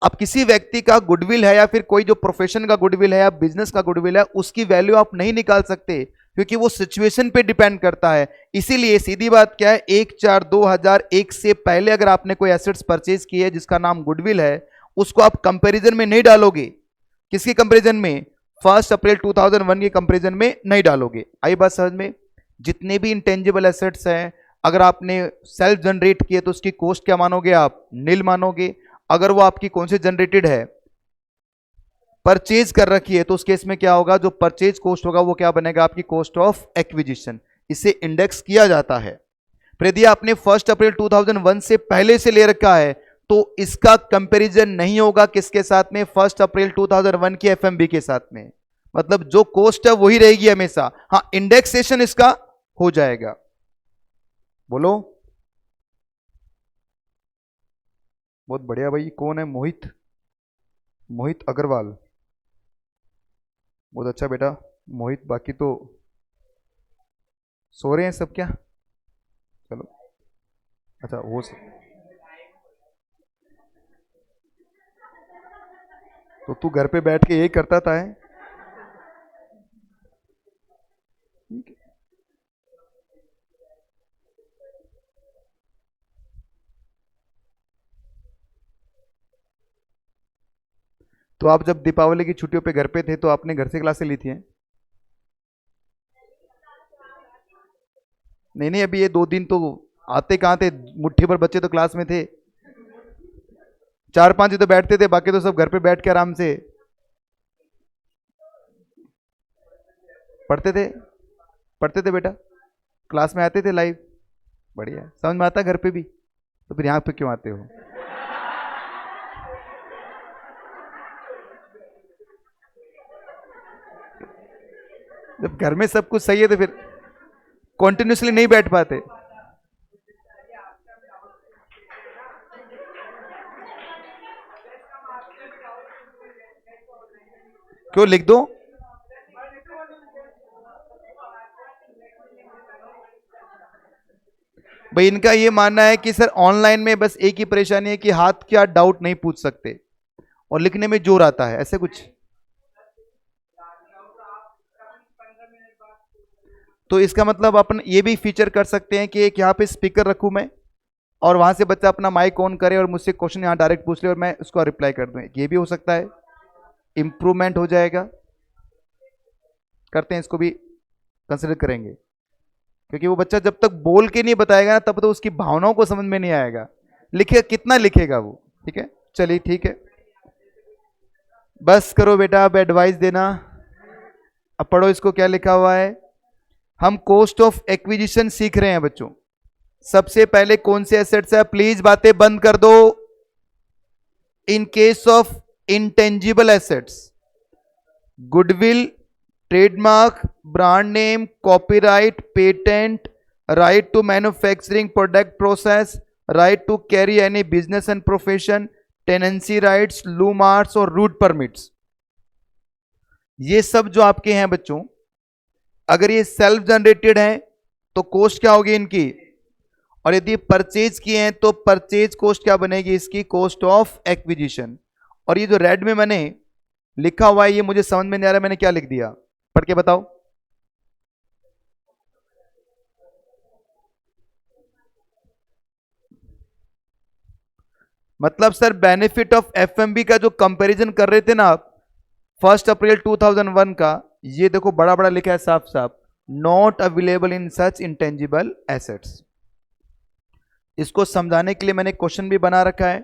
अब किसी व्यक्ति का गुडविल है या फिर कोई जो प्रोफेशन का गुडविल है या बिजनेस का गुडविल है, उसकी वैल्यू आप नहीं निकाल सकते क्योंकि वो सिचुएशन पे डिपेंड करता है। इसीलिए सीधी बात क्या है, 1/4/2001 से पहले अगर आपने कोई एसेट्स परचेज की है जिसका नाम गुडविल है, उसको आप कंपैरिजन में नहीं डालोगे। किसके कंपैरिजन में? 1 अप्रैल 2001 के कंपैरिजन में नहीं डालोगे। आई बात समझ में? जितने भी इंटेंजिबल एसेट्स हैं अगर आपने सेल्फ जनरेट किए तो उसकी कॉस्ट क्या मानोगे आप? नील मानोगे। अगर वो आपकी कौन से जनरेटेड है, परचेज कर रखी है, तो उस केस में क्या होगा, जो परचेज कॉस्ट होगा वो क्या बनेगा, आपकी कॉस्ट ऑफ एक्विजिशन। इसे इंडेक्स किया जाता है। फिर यदि आपने 1 अप्रैल 2001 से पहले से ले रखा है तो इसका कंपैरिजन नहीं होगा किसके साथ में? 1 अप्रैल 2001 की एफएमबी के साथ में। मतलब जो कॉस्ट है वही रहेगी हमेशा, हाँ इंडेक्सेशन इसका हो जाएगा। बोलो। बहुत बढ़िया भाई। कौन है? मोहित, मोहित अग्रवाल। बहुत अच्छा बेटा मोहित। बाकी तो सो रहे हैं सब क्या? चलो अच्छा वो तो तू घर पे बैठ के यही करता था है? ठीक है। तो आप जब दीपावली की छुट्टियों पे घर पे थे तो आपने घर से क्लासें ली थी हैं? नहीं नहीं, अभी ये 2 दिन तो आते कहाँ थे, मुट्ठी भर बच्चे तो क्लास में थे, 4-5 ही तो बैठते थे, बाकी तो सब घर पे बैठ के आराम से पढ़ते थे। पढ़ते थे बेटा, क्लास में आते थे लाइव। बढ़िया, समझ में आता घर पे भी, तो फिर यहाँ पे क्यों आते हो? जब घर में सब कुछ सही है तो फिर कॉन्टिन्यूसली नहीं बैठ पाते। क्यों? लिख दो। भाई इनका ये मानना है कि सर ऑनलाइन में बस एक ही परेशानी है कि हाथ क्या डाउट नहीं पूछ सकते और लिखने में जोर आता है, ऐसे कुछ। तो इसका मतलब अपन ये भी फीचर कर सकते हैं कि एक यहाँ पे स्पीकर रखूं मैं और वहां से बच्चा अपना माइक ऑन करे और मुझसे क्वेश्चन यहाँ डायरेक्ट पूछ ले और मैं उसको रिप्लाई कर दूं। ये भी हो सकता है, इंप्रूवमेंट हो जाएगा। करते हैं, इसको भी कंसिडर करेंगे क्योंकि वो बच्चा जब तक बोल के नहीं बताएगा ना तब तो उसकी भावनाओं को समझ में नहीं आएगा। लिखे कितना लिखेगा वो? ठीक है, चलिए ठीक है, बस करो बेटा, अब एडवाइस देना। अब पढ़ो इसको क्या लिखा हुआ है। हम कॉस्ट ऑफ एक्विजिशन सीख रहे हैं बच्चों। सबसे पहले कौन से एसेट्स है, प्लीज बातें बंद कर दो। In case of intangible assets, goodwill, trademark, brand name, copyright, patent, right to manufacturing product process, right to carry any business and profession, tenancy rights, loom arts और रूट परमिट्स, ये सब जो आपके हैं बच्चों, अगर ये सेल्फ जनरेटेड है तो कॉस्ट क्या होगी इनकी, और यदि परचेज किए हैं तो परचेज कॉस्ट क्या बनेगी इसकी, कॉस्ट ऑफ एक्विजिशन। और ये जो रेड में मैंने लिखा हुआ है ये मुझे समझ में नहीं आ रहा, मैंने क्या लिख दिया, पढ़ के बताओ। मतलब सर बेनिफिट ऑफ एफएमबी का जो कंपैरिजन कर रहे थे ना आप 1 अप्रैल 2001 का, ये देखो बड़ा बड़ा लिखा है साफ साफ, not available in such intangible assets. इसको समझाने के लिए मैंने क्वेश्चन भी बना रखा है।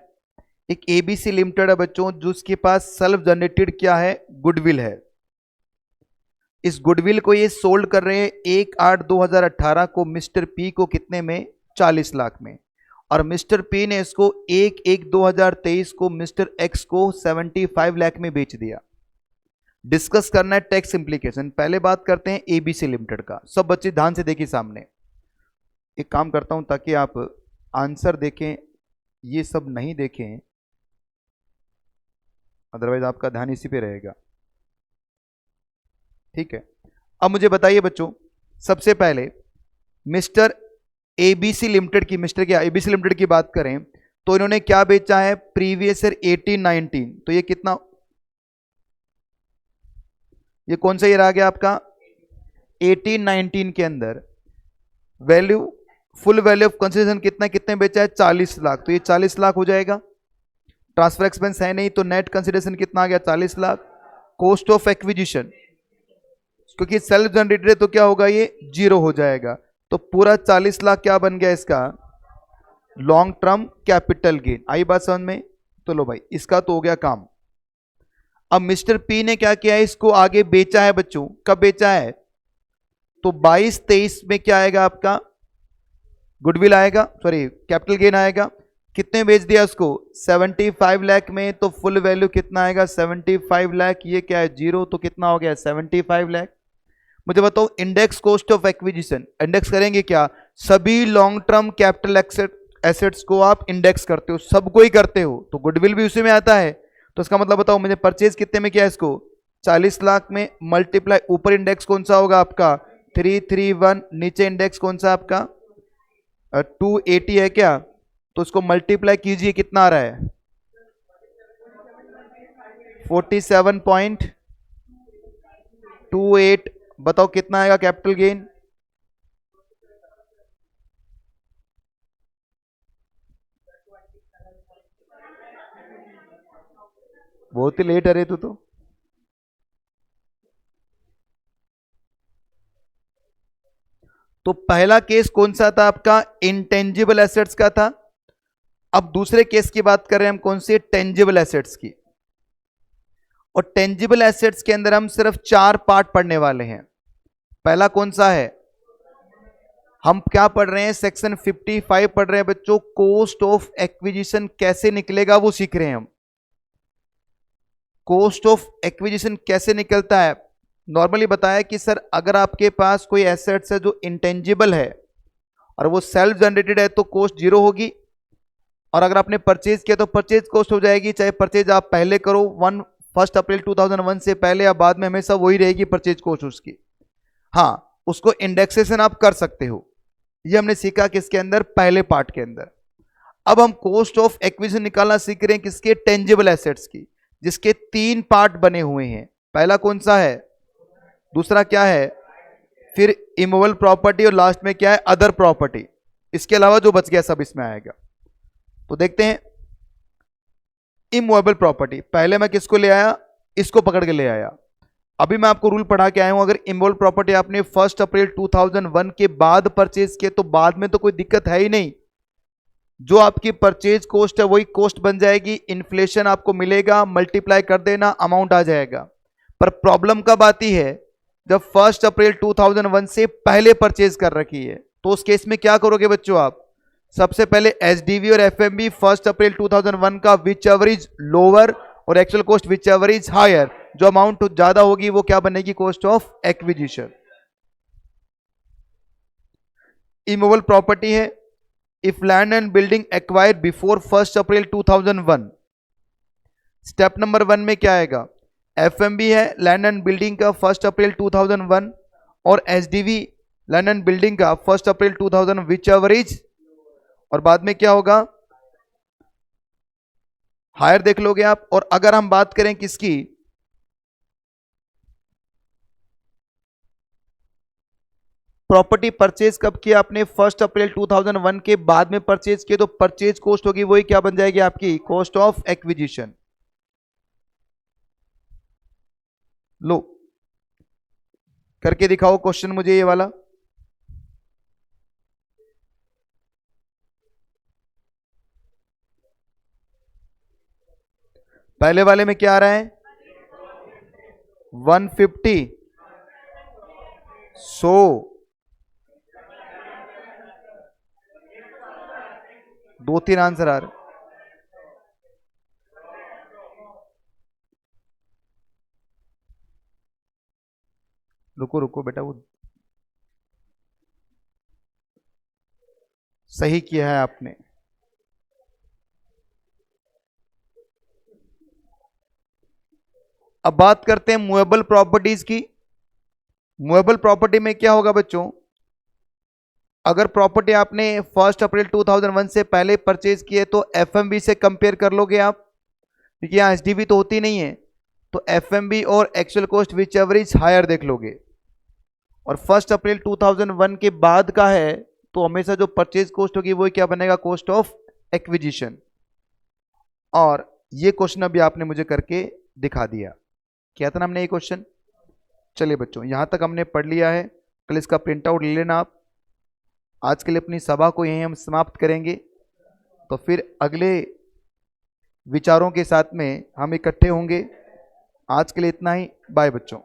एक एबीसी लिमिटेड है बच्चों, जिसके पास सेल्फ जनरेटेड क्या है, गुडविल है। इस गुडविल को ये सोल्ड कर रहे हैं 1/8/2018 को मिस्टर पी को कितने में, 40 लाख में। और मिस्टर पी ने इसको 1/1/2023 को मिस्टर एक्स को 75 लाख में बेच दिया। डिस्कस करना है टैक्स इंप्लीकेशन। पहले बात करते हैं एबीसी लिमिटेड का। सब बच्चे ध्यान से देखिए सामने। एक काम करता हूं ताकि आप आंसर देखें, ये सब नहीं देखें, अदरवाइज आपका ध्यान इसी पे रहेगा। ठीक है, अब मुझे बताइए बच्चों, सबसे पहले मिस्टर एबीसी लिमिटेड की, मिस्टर क्या एबीसी लिमिटेड की बात करें तो इन्होंने क्या बेचा है, प्रीवियस ईयर 18-19, तो ये कितना, ये कौन सा ईयर आ गया आपका, 18-19 के अंदर value, full value of consideration कितना, कितने बेचा है, 40 लाख, तो ये 40 लाख हो जाएगा। ट्रांसफर एक्सपेंस है नहीं, तो नेट कंसिडरेशन कितना आ गया, 40 लाख। कॉस्ट ऑफ एक्विजिशन, क्योंकि सेल्फ जनरेटेड है तो क्या होगा, ये 0 हो जाएगा। तो पूरा 40 लाख क्या बन गया इसका, लॉन्ग टर्म कैपिटल गेन। आई बात समझ में? तो लो भाई, इसका तो हो गया काम। अब मिस्टर पी ने क्या किया है, इसको आगे बेचा है बच्चों। कब बेचा है, तो 22-23 में क्या आएगा आपका, गुडविल आएगा, सॉरी कैपिटल गेन आएगा। कितने बेच दिया उसको, 75 लाख में। तो फुल वैल्यू कितना आएगा, 75 लाख। ये क्या है, 0, तो कितना हो गया, 75 लाख। मुझे बताओ index cost of acquisition, index करेंगे क्या, सभी लॉन्ग टर्म कैपिटल एसेट्स को आप इंडेक्स करते हो, सबको ही करते हो, तो गुडविल भी उसी में आता है। तो इसका मतलब बताओ मुझे, परचेज कितने में किया इसको, 40 लाख में, मल्टीप्लाई, ऊपर इंडेक्स कौन सा होगा आपका 331, नीचे इंडेक्स कौन सा आपका 280 है क्या, तो उसको मल्टीप्लाई कीजिए, कितना आ रहा है 47.28। बताओ कितना आएगा कैपिटल गेन, बहुत ही लेट अरे तो पहला केस कौन सा था आपका, इंटेंजिबल एसेट्स का था। अब दूसरे केस की बात कर रहे हैं हम, कौन सी, टेंजिबल एसेट्स की। और टेंजिबल एसेट्स के अंदर हम सिर्फ 4 पार्ट पढ़ने वाले हैं। पहला कौन सा है, हम क्या पढ़ रहे हैं, सेक्शन 55 पढ़ रहे हैं बच्चों, कॉस्ट ऑफ एक्विजिशन कैसे निकलेगा वो सीख रहे हैं हम। कॉस्ट ऑफ एक्विजिशन कैसे निकलता है, नॉर्मली बताया कि सर अगर आपके पास कोई एसेट्स है जो इंटेंजिबल है और वो सेल्फ जनरेटेड है तो कॉस्ट 0 होगी, और अगर आपने परचेज किया तो परचेज कॉस्ट हो जाएगी, चाहे परचेज आप पहले करो 1 अप्रैल 2001 से पहले या बाद में, हमेशा वही रहेगी परचेज कॉस्ट उसकी। हाँ, उसको इंडेक्सेशन आप कर सकते हो, ये हमने सीखा किसके अंदर, पहले पार्ट के अंदर। अब हम कॉस्ट ऑफ एक्विजिशन निकालना सीख रहे हैं किसके, टेंजिबल एसेट्स की, जिसके 3 पार्ट बने हुए हैं। पहला कौन सा है, दूसरा क्या है, फिर इमूवेबल प्रॉपर्टी, और लास्ट में क्या है, अदर प्रॉपर्टी। इसके अलावा जो बच गया सब इसमें आएगा। तो देखते हैं इमूवेबल प्रॉपर्टी, पहले मैं किसको ले आया, इसको पकड़ के ले आया। अभी मैं आपको रूल पढ़ा के आया हूं, अगर इमूवेबल प्रॉपर्टी आपने 1 अप्रैल 2001 के बाद परचेज किए तो बाद में तो कोई दिक्कत है ही नहीं, जो आपकी परचेज कॉस्ट है वही कॉस्ट बन जाएगी, इन्फ्लेशन आपको मिलेगा, मल्टीप्लाई कर देना, अमाउंट आ जाएगा। पर प्रॉब्लम कब आती है, जब 1 अप्रैल 2001 से पहले परचेज कर रखी है, तो उस केस में क्या करोगे बच्चों आप, सबसे पहले एसडीवी और एफएमबी 1 अप्रैल 2001 का विच एवर इज लोअर और actual cost whichever is higher, जो अमाउंट ज्यादा होगी वो क्या बनेगी, cost of acquisition. Immovable property है, if land and building acquired before 1 April 2001, step number 1 में क्या आएगा, एफएमबी है लैंड एंड बिल्डिंग का 1 अप्रैल 2001, और एसडीवी लैंड एंड बिल्डिंग का 1 अप्रैल 2000 विच एवर इज, और बाद में क्या होगा, हायर देख लोगे आप। और अगर हम बात करें किसकी, प्रॉपर्टी परचेज कब किया आपने? 1 अप्रैल 2001 के बाद में परचेज किए, तो परचेज कॉस्ट होगी वही क्या बन जाएगी आपकी? Cost of acquisition. लो करके दिखाओ क्वेश्चन मुझे ये वाला। पहले वाले में क्या आ रहा है? 150, 100, 2-3 आंसर आ रहे। रुको रुको बेटा, वो सही किया है आपने। अब बात करते हैं मूवेबल प्रॉपर्टीज की। मूवेबल प्रॉपर्टी में क्या होगा बच्चों? अगर प्रॉपर्टी आपने 1 अप्रैल 2001 से पहले परचेज की है तो एफएमवी से कंपेयर कर लोगे आप, क्योंकि यहां एसडीवी तो होती नहीं है, तो एफएमवी और actual cost whichever is higher देख लोगे। और 1 अप्रैल 2001 के बाद का है तो हमेशा जो परचेज कॉस्ट होगी वो क्या बनेगा? Cost of acquisition. और ये क्वेश्चन अभी आपने मुझे करके दिखा दिया। क्या था ना हमने ये क्वेश्चन? चलिए बच्चों, यहां तक हमने पढ़ लिया है। कल इसका प्रिंट आउट ले लेना आप। आज के लिए अपनी सभा को यहीं हम समाप्त करेंगे, तो फिर अगले विचारों के साथ में हम इकट्ठे होंगे। आज के लिए इतना ही। बाय बच्चों।